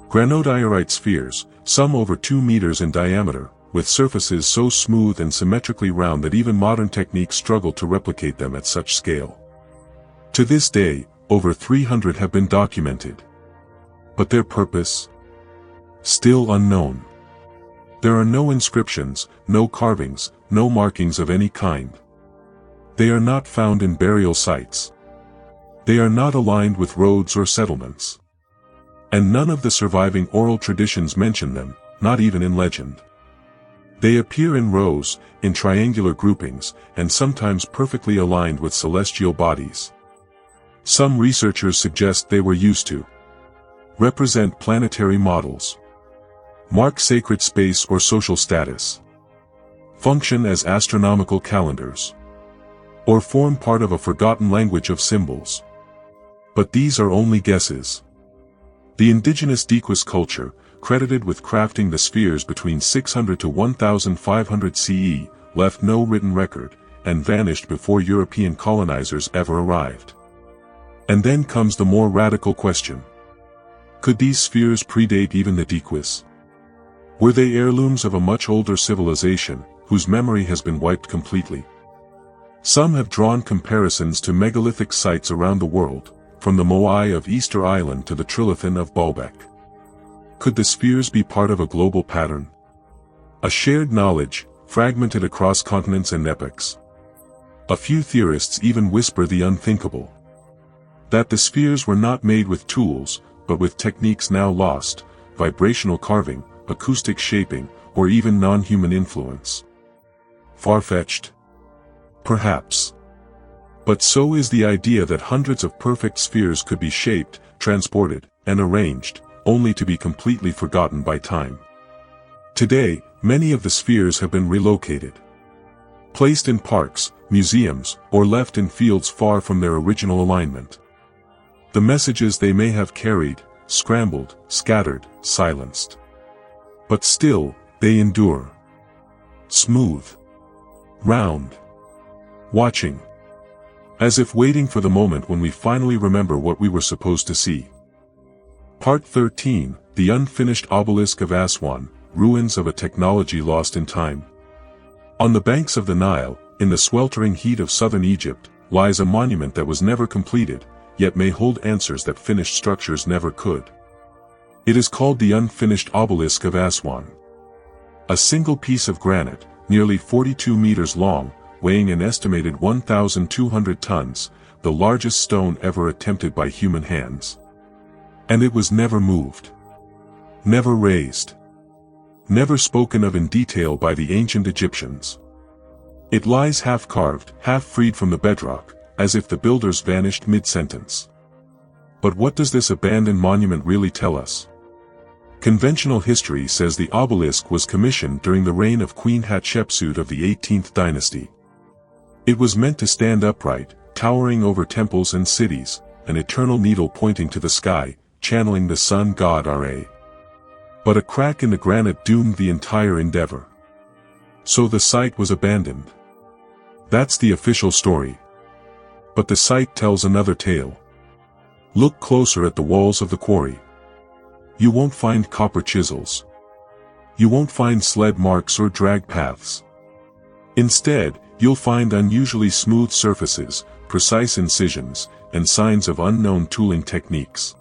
Granodiorite spheres, some over 2 meters in diameter, with surfaces so smooth and symmetrically round that even modern techniques struggle to replicate them at such scale. To this day, over 300 have been documented. But their purpose? Still unknown. There are no inscriptions, no carvings, no markings of any kind. They are not found in burial sites. They are not aligned with roads or settlements. And none of the surviving oral traditions mention them, not even in legend. They appear in rows, in triangular groupings, and sometimes perfectly aligned with celestial bodies. Some researchers suggest they were used to represent planetary models, mark sacred space or social status, function as astronomical calendars, or form part of a forgotten language of symbols. But these are only guesses. The indigenous Gigas culture, credited with crafting the spheres between 600 to 1500 CE, left no written record, and vanished before European colonizers ever arrived. And then comes the more radical question. Could these spheres predate even the Doggerland? Were they heirlooms of a much older civilization, whose memory has been wiped completely? Some have drawn comparisons to megalithic sites around the world, from the Moai of Easter Island to the Trilithon of Baalbek. Could the spheres be part of a global pattern? A shared knowledge, fragmented across continents and epochs? A few theorists even whisper the unthinkable. That the spheres were not made with tools, but with techniques now lost, vibrational carving, acoustic shaping, or even non-human influence. Far-fetched? Perhaps. But so is the idea that hundreds of perfect spheres could be shaped, transported, and arranged, only to be completely forgotten by time. Today, many of the spheres have been relocated. Placed in parks, museums, or left in fields far from their original alignment. The messages they may have carried, scrambled, scattered, silenced. But still, they endure. Smooth. Round. Watching. As if waiting for the moment when we finally remember what we were supposed to see. Part 13, The Unfinished Obelisk of Aswan, Ruins of a Technology Lost in Time. On the banks of the Nile, in the sweltering heat of southern Egypt, lies a monument that was never completed, yet may hold answers that finished structures never could. It is called the Unfinished Obelisk of Aswan. A single piece of granite, nearly 42 meters long, weighing an estimated 1,200 tons, the largest stone ever attempted by human hands. And it was never moved. Never raised. Never spoken of in detail by the ancient Egyptians. It lies half-carved, half-freed from the bedrock, as if the builders vanished mid-sentence. But what does this abandoned monument really tell us? Conventional history says the obelisk was commissioned during the reign of Queen Hatshepsut of the 18th dynasty. It was meant to stand upright, towering over temples and cities, an eternal needle pointing to the sky, channeling the sun god Ra. But a crack in the granite doomed the entire endeavor. So the site was abandoned. That's the official story. But the site tells another tale. Look closer at the walls of the quarry. You won't find copper chisels. You won't find sled marks or drag paths. Instead, you'll find unusually smooth surfaces, precise incisions, and signs of unknown tooling techniques.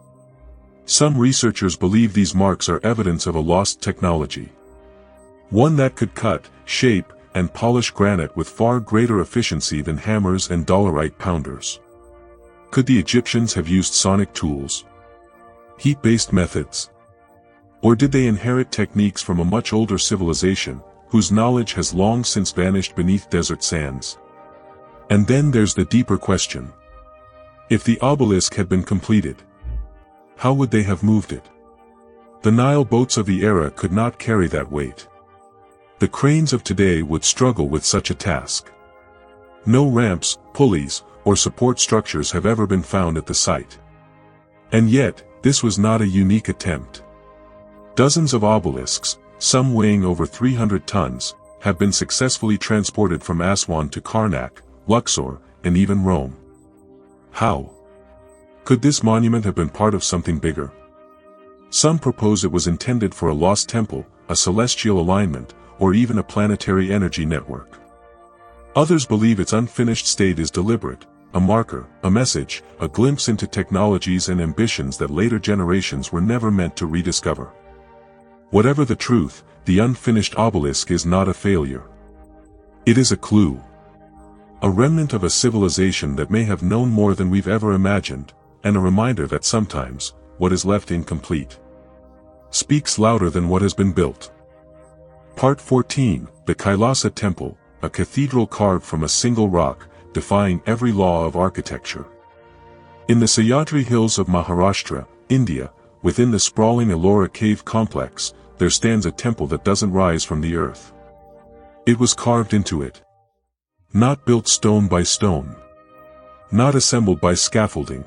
Some researchers believe these marks are evidence of a lost technology. One that could cut, shape, and polish granite with far greater efficiency than hammers and dolerite pounders. Could the Egyptians have used sonic tools? Heat-based methods? Or did they inherit techniques from a much older civilization, whose knowledge has long since vanished beneath desert sands? And then there's the deeper question. If the obelisk had been completed, how would they have moved it? The Nile boats of the era could not carry that weight. The cranes of today would struggle with such a task. No ramps, pulleys, or support structures have ever been found at the site. And yet, this was not a unique attempt. Dozens of obelisks, some weighing over 300 tons, have been successfully transported from Aswan to Karnak, Luxor, and even Rome. How? Could this monument have been part of something bigger? Some propose it was intended for a lost temple, a celestial alignment, or even a planetary energy network. Others believe its unfinished state is deliberate, a marker, a message, a glimpse into technologies and ambitions that later generations were never meant to rediscover. Whatever the truth, the unfinished obelisk is not a failure. It is a clue. A remnant of a civilization that may have known more than we've ever imagined, and a reminder that sometimes, what is left incomplete speaks louder than what has been built. Part 14, The Kailasa Temple, a cathedral carved from a single rock, defying every law of architecture. In the Sahyadri hills of Maharashtra, India, within the sprawling Ellora cave complex, there stands a temple that doesn't rise from the earth. It was carved into it. Not built stone by stone. Not assembled by scaffolding.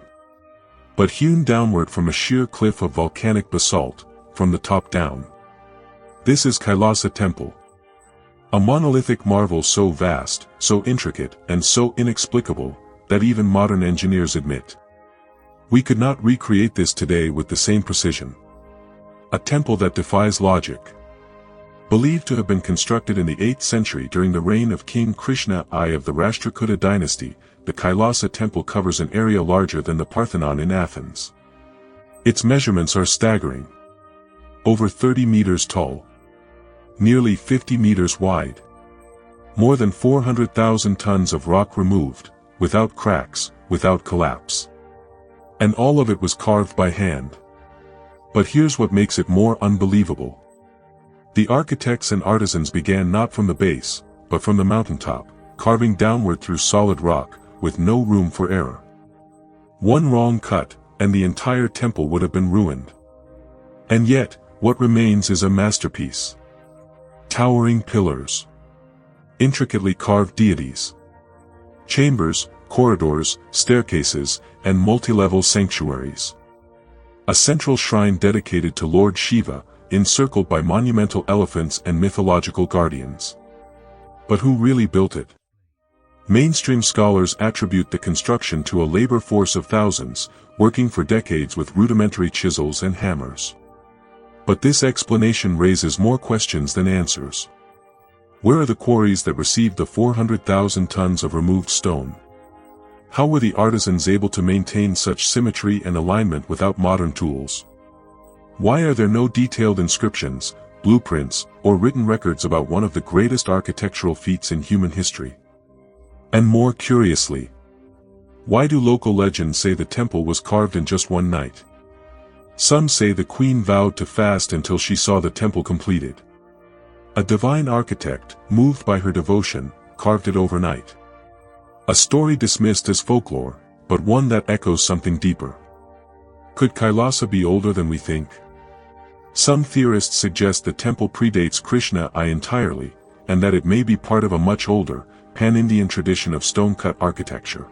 But hewn downward from a sheer cliff of volcanic basalt, from the top down. This is Kailasa Temple. A monolithic marvel so vast, so intricate, and so inexplicable, that even modern engineers admit. We could not recreate this today with the same precision. A temple that defies logic. Believed to have been constructed in the 8th century during the reign of King Krishna I of the Rashtrakuta dynasty, the Kailasa temple covers an area larger than the Parthenon in Athens. Its measurements are staggering. Over 30 meters tall. Nearly 50 meters wide. More than 400,000 tons of rock removed, without cracks, without collapse. And all of it was carved by hand. But here's what makes it more unbelievable. The architects and artisans began not from the base, but from the mountaintop, carving downward through solid rock, with no room for error. One wrong cut, and the entire temple would have been ruined. And yet, what remains is a masterpiece. Towering pillars. Intricately carved deities. Chambers, corridors, staircases, and multi-level sanctuaries. A central shrine dedicated to Lord Shiva, encircled by monumental elephants and mythological guardians. But who really built it? Mainstream scholars attribute the construction to a labor force of thousands, working for decades with rudimentary chisels and hammers. But this explanation raises more questions than answers. Where are the quarries that received the 400,000 tons of removed stone? How were the artisans able to maintain such symmetry and alignment without modern tools? Why are there no detailed inscriptions, blueprints, or written records about one of the greatest architectural feats in human history? And more curiously, why do local legends say the temple was carved in just one night? Some say the queen vowed to fast until she saw the temple completed. A divine architect, moved by her devotion, carved it overnight. A story dismissed as folklore, but one that echoes something deeper. Could Kailasa be older than we think? Some theorists suggest the temple predates Krishna I entirely, and that it may be part of a much older, pan-Indian tradition of stone-cut architecture.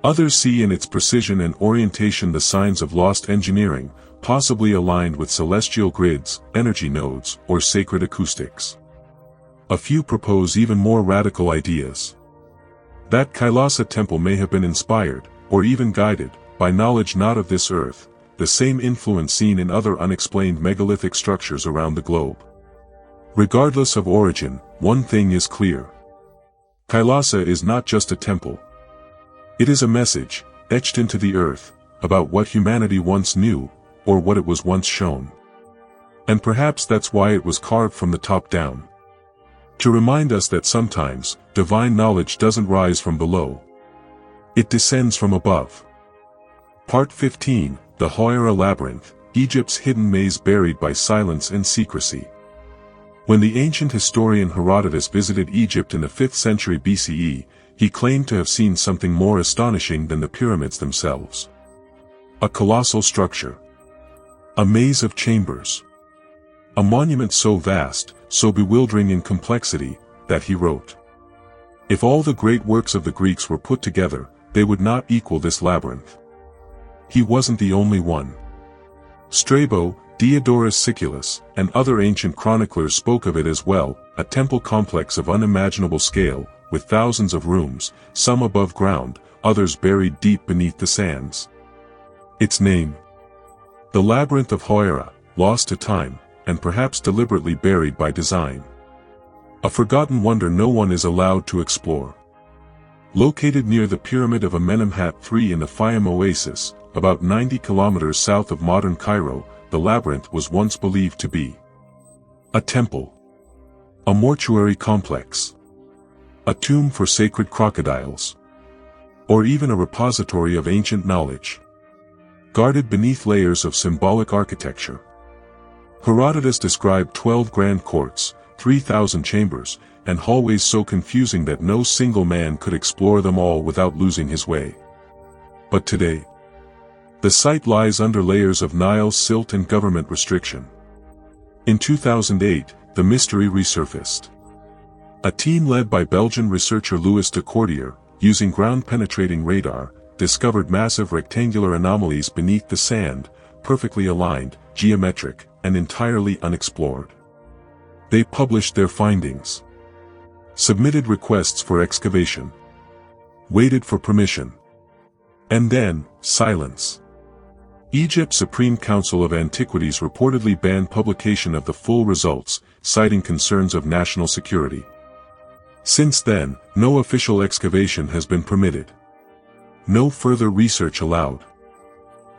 Others see in its precision and orientation the signs of lost engineering, possibly aligned with celestial grids, energy nodes, or sacred acoustics. A few propose even more radical ideas. That Kailasa temple may have been inspired, or even guided, by knowledge not of this earth, the same influence seen in other unexplained megalithic structures around the globe. Regardless of origin, one thing is clear. Kailasa is not just a temple. It is a message, etched into the earth, about what humanity once knew, or what it was once shown. And perhaps that's why it was carved from the top down. To remind us that sometimes, divine knowledge doesn't rise from below. It descends from above. Part 15, The Hawara Labyrinth, Egypt's hidden maze buried by silence and secrecy. When the ancient historian Herodotus visited Egypt in the 5th century BCE, he claimed to have seen something more astonishing than the pyramids themselves. A colossal structure. A maze of chambers. A monument so vast, so bewildering in complexity, that he wrote, "If all the great works of the Greeks were put together, they would not equal this labyrinth." He wasn't the only one. Strabo, Diodorus Siculus, and other ancient chroniclers spoke of it as well, a temple complex of unimaginable scale, with thousands of rooms, some above ground, others buried deep beneath the sands. Its name? The Labyrinth of Hawara, lost to time, and perhaps deliberately buried by design. A forgotten wonder no one is allowed to explore. Located near the Pyramid of Amenemhat III in the Fayum Oasis, about 90 kilometers south of modern Cairo, the labyrinth was once believed to be a temple, a mortuary complex, a tomb for sacred crocodiles, or even a repository of ancient knowledge, guarded beneath layers of symbolic architecture. Herodotus described 12 grand courts, 3,000 chambers, and hallways so confusing that no single man could explore them all without losing his way. But today, the site lies under layers of Nile silt and government restriction. In 2008, the mystery resurfaced. A team led by Belgian researcher Louis de Cordier, using ground-penetrating radar, discovered massive rectangular anomalies beneath the sand, perfectly aligned, geometric, and entirely unexplored. They published their findings, submitted requests for excavation, waited for permission, and then, silence. Egypt's Supreme Council of Antiquities reportedly banned publication of the full results, citing concerns of national security. Since then, no official excavation has been permitted. No further research allowed.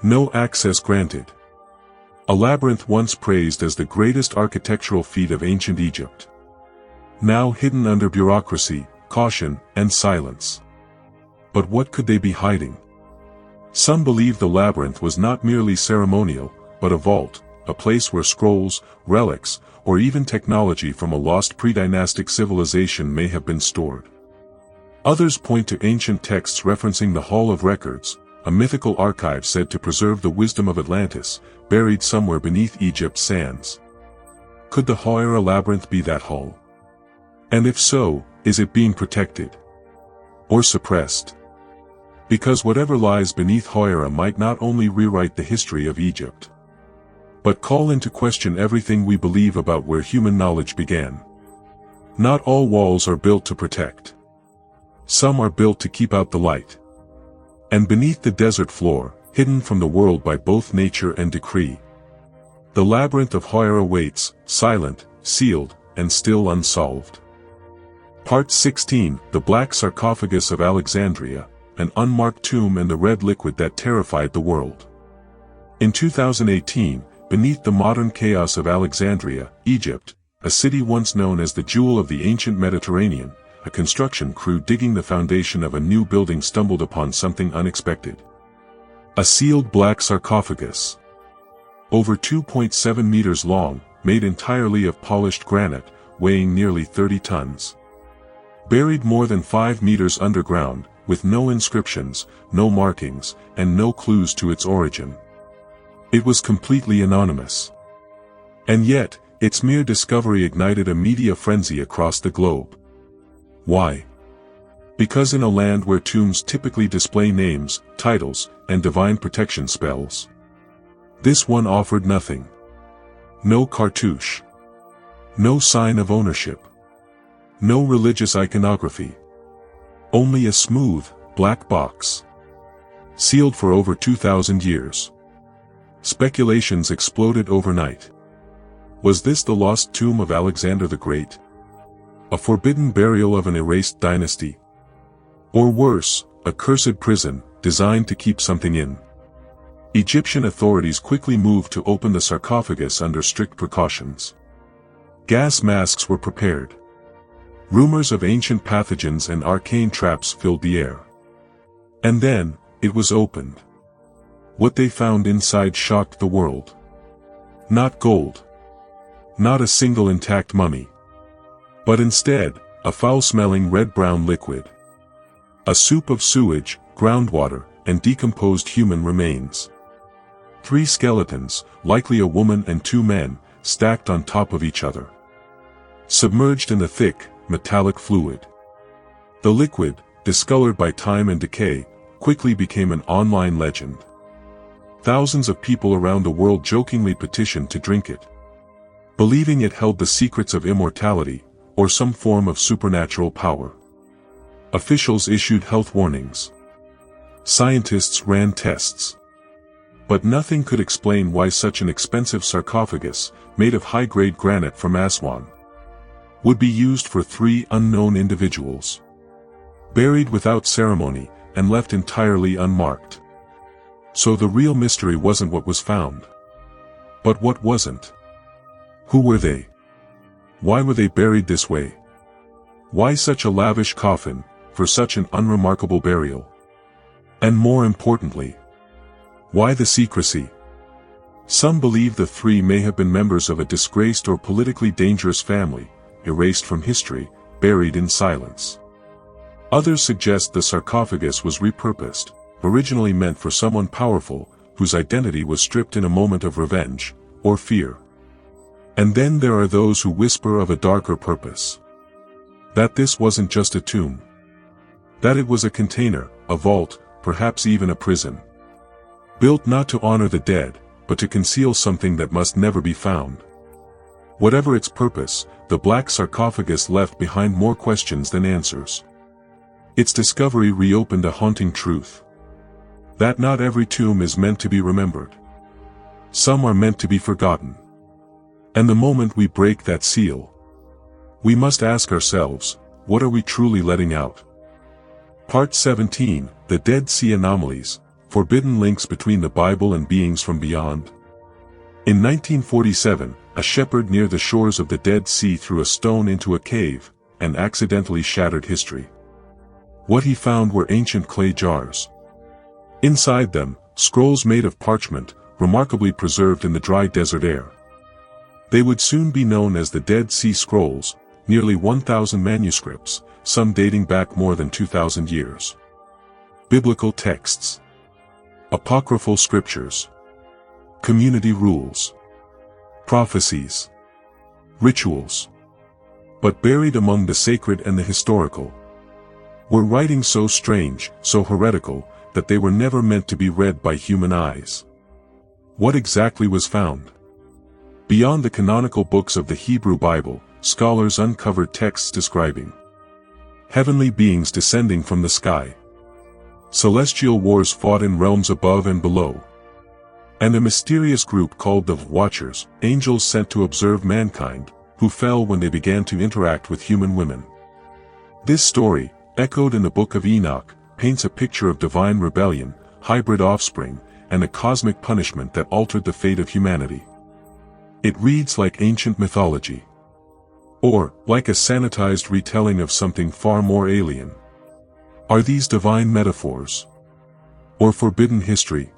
No access granted. A labyrinth once praised as the greatest architectural feat of ancient Egypt, now hidden under bureaucracy, caution, and silence. But what could they be hiding? Some believe the labyrinth was not merely ceremonial, but a vault, a place where scrolls, relics, or even technology from a lost pre-dynastic civilization may have been stored. Others point to ancient texts referencing the Hall of Records, a mythical archive said to preserve the wisdom of Atlantis, buried somewhere beneath Egypt's sands. Could the Hawara labyrinth be that hall? And if so, is it being protected or suppressed? Because whatever lies beneath Hawara might not only rewrite the history of Egypt, but call into question everything we believe about where human knowledge began. Not all walls are built to protect. Some are built to keep out the light. And beneath the desert floor, hidden from the world by both nature and decree, the labyrinth of Hawara waits, silent, sealed, and still unsolved. Part 16, The Black Sarcophagus of Alexandria, an unmarked tomb and the red liquid that terrified the world. In 2018, beneath the modern chaos of Alexandria, Egypt, a city once known as the jewel of the ancient Mediterranean, a construction crew digging the foundation of a new building stumbled upon something unexpected. A sealed black sarcophagus. Over 2.7 meters long, made entirely of polished granite, weighing nearly 30 tons. Buried more than 5 meters underground, with no inscriptions, no markings, and no clues to its origin. It was completely anonymous. And yet, its mere discovery ignited a media frenzy across the globe. Why? Because in a land where tombs typically display names, titles, and divine protection spells, this one offered nothing. No cartouche. No sign of ownership. No religious iconography. Only a smooth, black box. Sealed for over 2,000 years. Speculations exploded overnight. Was this the lost tomb of Alexander the Great? A forbidden burial of an erased dynasty? Or worse, a cursed prison, designed to keep something in? Egyptian authorities quickly moved to open the sarcophagus under strict precautions. Gas masks were prepared. Rumors of ancient pathogens and arcane traps filled the air. And then, it was opened. What they found inside shocked the world. Not gold. Not a single intact mummy. But instead, a foul-smelling red-brown liquid. A soup of sewage, groundwater, and decomposed human remains. 3 skeletons, likely a woman and 2 men, stacked on top of each other. Submerged in the thick, metallic fluid. The liquid, discolored by time and decay, quickly became an online legend. Thousands of people around the world jokingly petitioned to drink it, believing it held the secrets of immortality, or some form of supernatural power. Officials issued health warnings. Scientists ran tests. But nothing could explain why such an expensive sarcophagus, made of high-grade granite from Aswan, would be used for 3 unknown individuals. Buried without ceremony, and left entirely unmarked. So the real mystery wasn't what was found. But what wasn't? Who were they? Why were they buried this way? Why such a lavish coffin, for such an unremarkable burial? And more importantly, why the secrecy? Some believe the 3 may have been members of a disgraced or politically dangerous family, erased from history, buried in silence. Others suggest the sarcophagus was repurposed, originally meant for someone powerful, whose identity was stripped in a moment of revenge, or fear. And then there are those who whisper of a darker purpose. That this wasn't just a tomb. That it was a container, a vault, perhaps even a prison. Built not to honor the dead, but to conceal something that must never be found. Whatever its purpose, the Black Sarcophagus left behind more questions than answers. Its discovery reopened a haunting truth. That not every tomb is meant to be remembered. Some are meant to be forgotten. And the moment we break that seal, we must ask ourselves, what are we truly letting out? Part 17, The Dead Sea Anomalies, Forbidden Links Between the Bible and Beings from Beyond. In 1947, a shepherd near the shores of the Dead Sea threw a stone into a cave, and accidentally shattered history. What he found were ancient clay jars. Inside them, scrolls made of parchment, remarkably preserved in the dry desert air. They would soon be known as the Dead Sea Scrolls, nearly 1,000 manuscripts, some dating back more than 2,000 years. Biblical texts. Apocryphal scriptures. Community rules. Prophecies. Rituals. But buried among the sacred and the historical were writings so strange, so heretical, that they were never meant to be read by human eyes. What exactly was found? Beyond the canonical books of the Hebrew Bible, scholars uncovered texts describing heavenly beings descending from the sky, celestial wars fought in realms above and below, and a mysterious group called the Watchers, angels sent to observe mankind, who fell when they began to interact with human women. This story, echoed in the Book of Enoch, paints a picture of divine rebellion, hybrid offspring, and a cosmic punishment that altered the fate of humanity. It reads like ancient mythology. Or, like a sanitized retelling of something far more alien. Are these divine metaphors? Or forbidden history?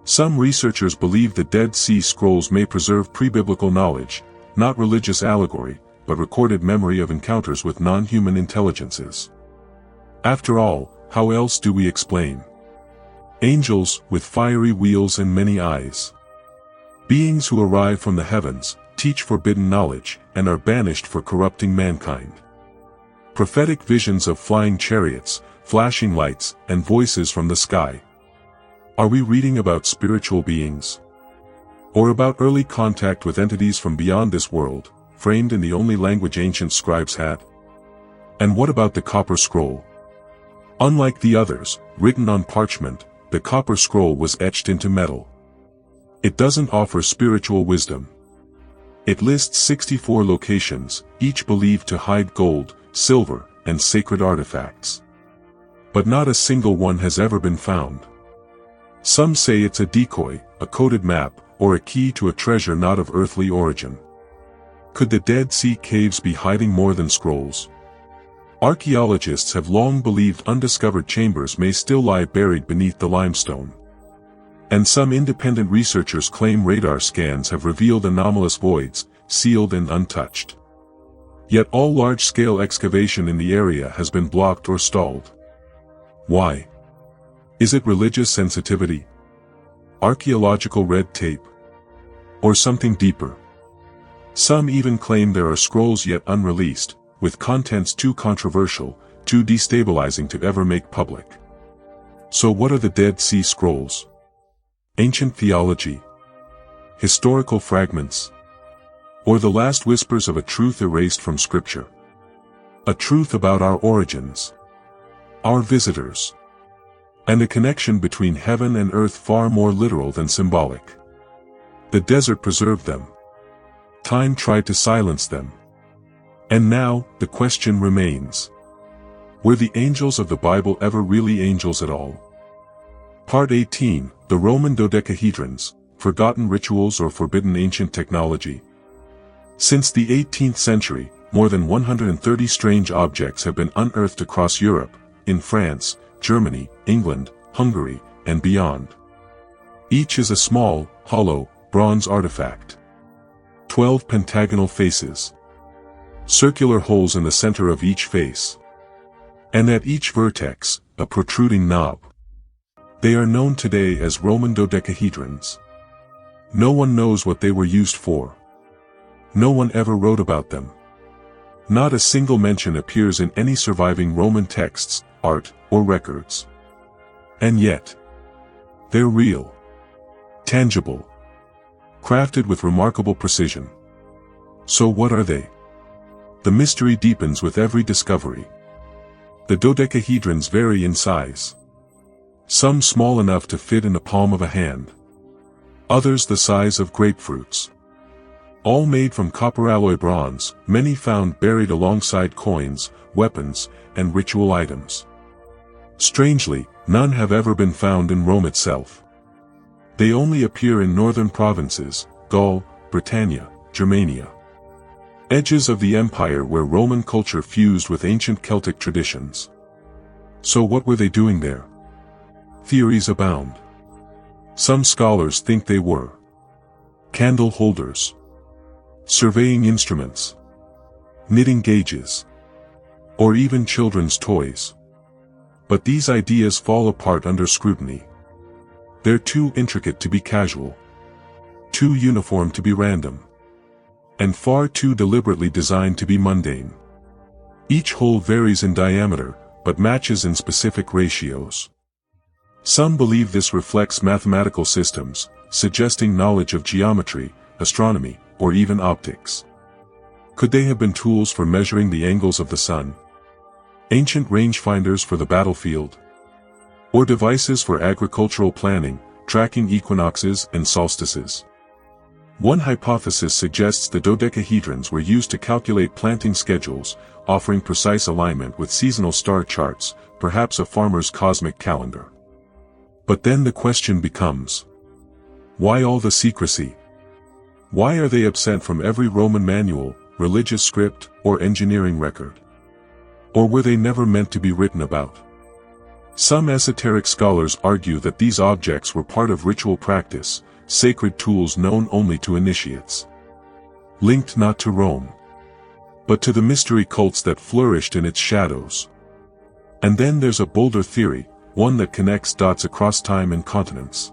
Some researchers believe the Dead Sea Scrolls may preserve pre-biblical knowledge, not religious allegory, but recorded memory of encounters with non-human intelligences. After all, how else do we explain angels with fiery wheels and many eyes? Beings who arrive from the heavens, teach forbidden knowledge, and are banished for corrupting mankind. Prophetic visions of flying chariots, flashing lights, and voices from the sky. Are we reading about spiritual beings? Or about early contact with entities from beyond this world, framed in the only language ancient scribes had? And what about the Copper Scroll? Unlike the others, written on parchment, the Copper Scroll was etched into metal. It doesn't offer spiritual wisdom. It lists 64 locations, each believed to hide gold, silver, and sacred artifacts. But not a single one has ever been found. Some say it's a decoy, a coded map, or a key to a treasure not of earthly origin. Could the Dead Sea Caves be hiding more than scrolls? Archaeologists have long believed undiscovered chambers may still lie buried beneath the limestone. And some independent researchers claim radar scans have revealed anomalous voids, sealed and untouched. Yet all large-scale excavation in the area has been blocked or stalled. Why? Is it religious sensitivity? Archaeological red tape? Or something deeper? Some even claim there are scrolls yet unreleased, with contents too controversial, too destabilizing to ever make public. So what are the Dead Sea Scrolls? Ancient theology? Historical fragments? Or the last whispers of a truth erased from Scripture? A truth about our origins, our visitors, and a connection between heaven and earth far more literal than symbolic. The desert preserved them. Time tried to silence them. And now, the question remains. Were the angels of the Bible ever really angels at all? Part 18, The Roman Dodecahedrons, Forgotten Rituals or Forbidden Ancient Technology. Since the 18th century, more than 130 strange objects have been unearthed across Europe, in France, Germany, England, Hungary, and beyond. Each is a small, hollow, bronze artifact. 12 pentagonal faces. Circular holes in the center of each face. And at each vertex, a protruding knob. They are known today as Roman dodecahedrons. No one knows what they were used for. No one ever wrote about them. Not a single mention appears in any surviving Roman texts, art, or records. And yet, they're real. Tangible. crafted with remarkable precision. So what are they? The mystery deepens with every discovery. The dodecahedrons vary in size. Some small enough to fit in the palm of a hand. Others the size of grapefruits. All made from copper alloy bronze, many found buried alongside coins, weapons, and ritual items. Strangely, none have ever been found in Rome itself. They only appear in northern provinces, Gaul, Britannia, Germania. Edges of the empire where Roman culture fused with ancient Celtic traditions. So what were they doing there? Theories abound. Some scholars think they were candle holders, surveying instruments, knitting gauges, or even children's toys. But these ideas fall apart under scrutiny. They're too intricate to be casual, too uniform to be random, and far too deliberately designed to be mundane. Each hole varies in diameter, but matches in specific ratios. Some believe this reflects mathematical systems, suggesting knowledge of geometry, astronomy, or even optics. Could they have been tools for measuring the angles of the sun? Ancient rangefinders for the battlefield? Or devices for agricultural planning, tracking equinoxes and solstices? One hypothesis suggests the dodecahedrons were used to calculate planting schedules, offering precise alignment with seasonal star charts, perhaps a farmer's cosmic calendar. But then the question becomes, why all the secrecy? Why are they absent from every Roman manual, religious script, or engineering record? Or were they never meant to be written about? Some esoteric scholars argue that these objects were part of ritual practice, sacred tools known only to initiates. Linked not to Rome, but to the mystery cults that flourished in its shadows. And then there's a bolder theory, one that connects dots across time and continents.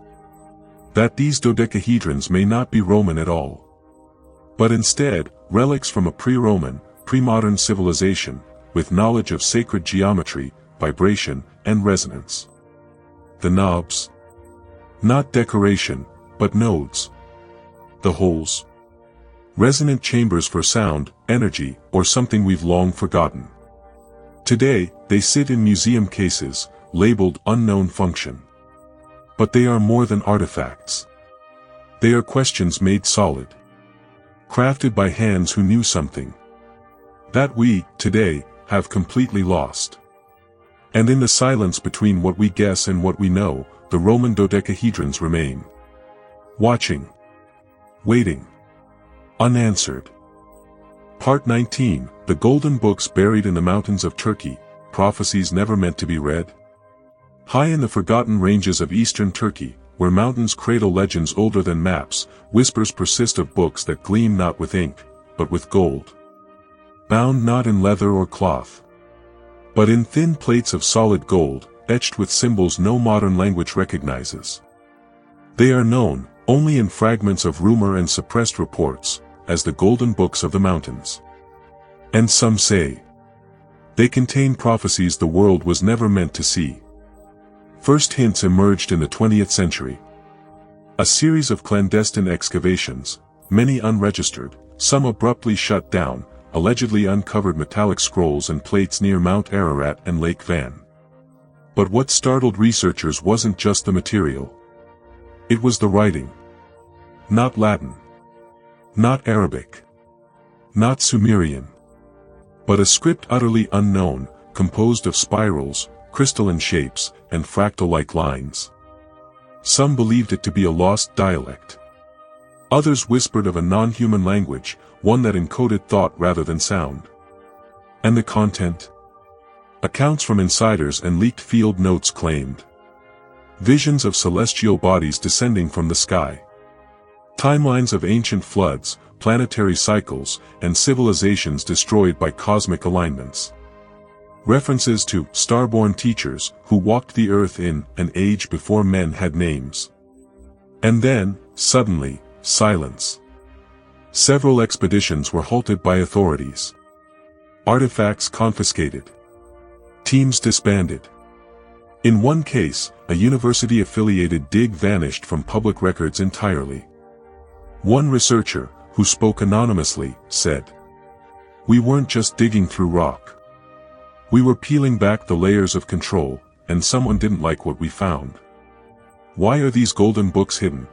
That these dodecahedrons may not be Roman at all, but instead, relics from a pre-Roman, pre-modern civilization, with knowledge of sacred geometry, vibration, and resonance. The knobs? Not decoration, but nodes. The holes? Resonant chambers for sound, energy, or something we've long forgotten. Today, they sit in museum cases, labeled unknown function. But they are more than artifacts. They are questions made solid. Crafted by hands who knew something that we, today, have completely lost. And in the silence between what we guess and what we know, the Roman dodecahedrons remain. Watching. Waiting. Unanswered. Part 19, The Golden Books Buried in the Mountains of Turkey, Prophecies Never Meant to Be Read. High in the forgotten ranges of eastern Turkey, where mountains cradle legends older than maps, whispers persist of books that gleam not with ink, but with gold. Bound not in leather or cloth, but in thin plates of solid gold, etched with symbols no modern language recognizes. They are known, only in fragments of rumor and suppressed reports, as the Golden Books of the Mountains. And some say they contain prophecies the world was never meant to see. First hints emerged in the 20th century. A series of clandestine excavations, many unregistered, some abruptly shut down, allegedly uncovered metallic scrolls and plates near Mount Ararat and Lake Van. But what startled researchers wasn't just the material. It was the writing. Not Latin. Not Arabic. Not Sumerian. But a script utterly unknown, composed of spirals, crystalline shapes, and fractal-like lines. Some believed it to be a lost dialect. Others whispered of a non-human language, one that encoded thought rather than sound. And the content? Accounts from insiders and leaked field notes claimed visions of celestial bodies descending from the sky. Timelines of ancient floods, planetary cycles, and civilizations destroyed by cosmic alignments. References to starborn teachers who walked the earth in an age before men had names. And then, suddenly, silence. Several expeditions were halted by authorities. Artifacts confiscated. Teams disbanded. In one case, a university-affiliated dig vanished from public records entirely. One researcher, who spoke anonymously, said, "We weren't just digging through rock. We were peeling back the layers of control, and someone didn't like what we found. Why are these golden books hidden?"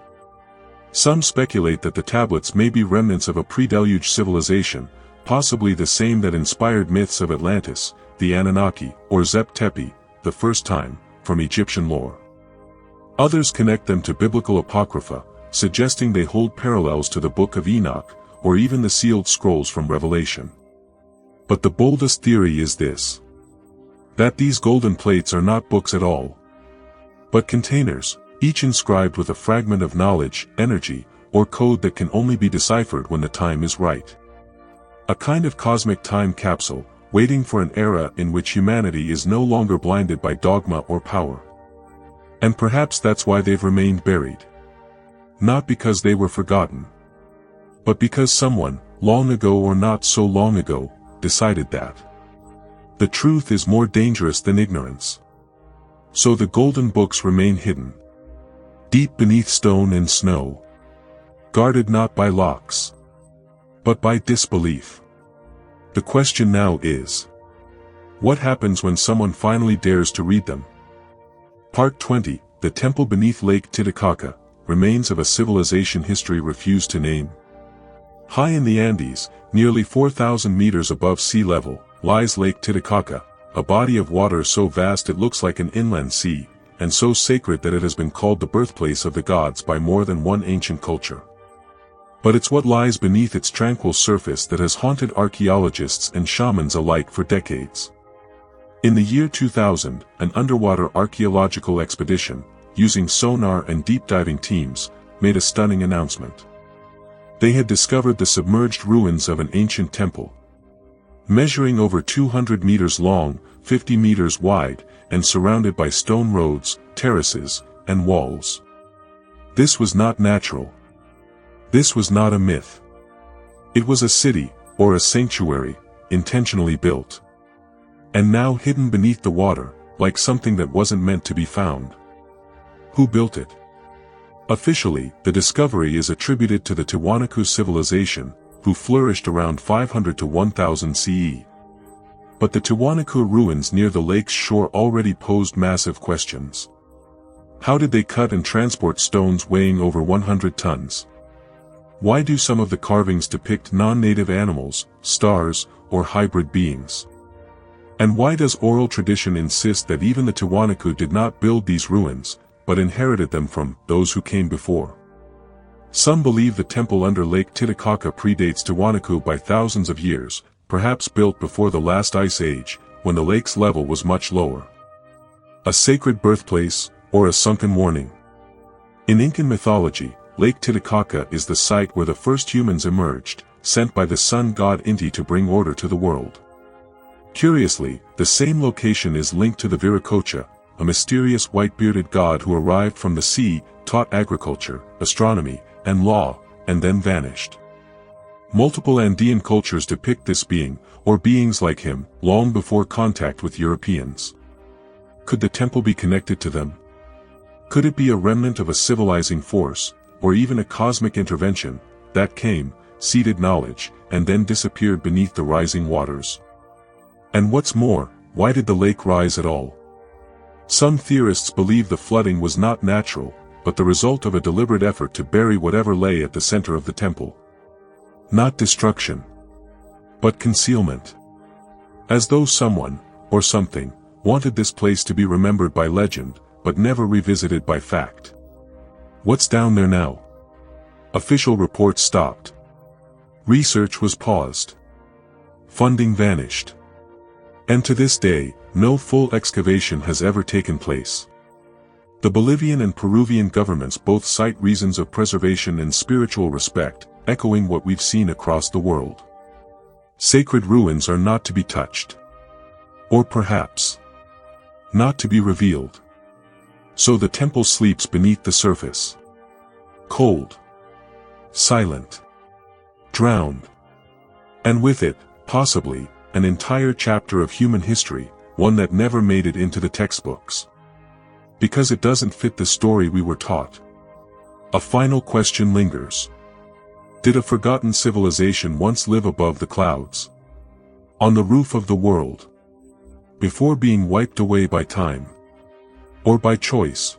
Some speculate that the tablets may be remnants of a pre-deluge civilization, possibly the same that inspired myths of Atlantis, the Anunnaki, or Zep Tepi, the first time, from Egyptian lore. Others connect them to biblical apocrypha, suggesting they hold parallels to the Book of Enoch, or even the sealed scrolls from Revelation. But the boldest theory is this: that these golden plates are not books at all, but containers, each inscribed with a fragment of knowledge, energy, or code that can only be deciphered when the time is right. A kind of cosmic time capsule, waiting for an era in which humanity is no longer blinded by dogma or power. And perhaps that's why they've remained buried. Not because they were forgotten, but because someone, long ago or not so long ago, decided that the truth is more dangerous than ignorance. So the golden books remain hidden, deep beneath stone and snow, guarded not by locks, but by disbelief. The question now is, what happens when someone finally dares to read them? Part 20, The Temple Beneath Lake Titicaca, Remains of a Civilization History Refused to Name. High in the Andes, nearly 4,000 meters above sea level, lies Lake Titicaca, a body of water so vast it looks like an inland sea, and so sacred that it has been called the birthplace of the gods by more than one ancient culture. But it's what lies beneath its tranquil surface that has haunted archaeologists and shamans alike for decades. In the year 2000, an underwater archaeological expedition, using sonar and deep-diving teams, made a stunning announcement. They had discovered the submerged ruins of an ancient temple. Measuring over 200 meters long, 50 meters wide, and surrounded by stone roads, terraces, and walls. This was not natural. This was not a myth. It was a city, or a sanctuary, intentionally built. And now hidden beneath the water, like something that wasn't meant to be found. Who built it? Officially, the discovery is attributed to the Tiwanaku civilization, who flourished around 500 to 1000 CE. But the Tiwanaku ruins near the lake's shore already posed massive questions. How did they cut and transport stones weighing over 100 tons? Why do some of the carvings depict non-native animals, stars, or hybrid beings? And why does oral tradition insist that even the Tiwanaku did not build these ruins, but inherited them from those who came before? Some believe the temple under Lake Titicaca predates Tiwanaku by thousands of years, perhaps built before the last ice age, when the lake's level was much lower. A sacred birthplace, or a sunken warning? In Incan mythology, Lake Titicaca is the site where the first humans emerged, sent by the sun god Inti to bring order to the world. Curiously, the same location is linked to the Viracocha, a mysterious white-bearded god who arrived from the sea, taught agriculture, astronomy, and law, and then vanished. Multiple Andean cultures depict this being, or beings like him, long before contact with Europeans. Could the temple be connected to them? Could it be a remnant of a civilizing force, or even a cosmic intervention, that came, seeded knowledge, and then disappeared beneath the rising waters? And what's more, why did the lake rise at all? Some theorists believe the flooding was not natural, but the result of a deliberate effort to bury whatever lay at the center of the temple. Not destruction, but concealment. As though someone, or something, wanted this place to be remembered by legend, but never revisited by fact. What's down there now? Official reports stopped. Research was paused. Funding vanished. And to this day, no full excavation has ever taken place. The Bolivian and Peruvian governments both cite reasons of preservation and spiritual respect, echoing what we've seen across the world. Sacred ruins are not to be touched. Or perhaps, not to be revealed. So the temple sleeps beneath the surface. Cold. Silent. Drowned. And with it, possibly, an entire chapter of human history, one that never made it into the textbooks. Because it doesn't fit the story we were taught. A final question lingers. Did a forgotten civilization once live above the clouds? On the roof of the world? Before being wiped away by time? Or by choice?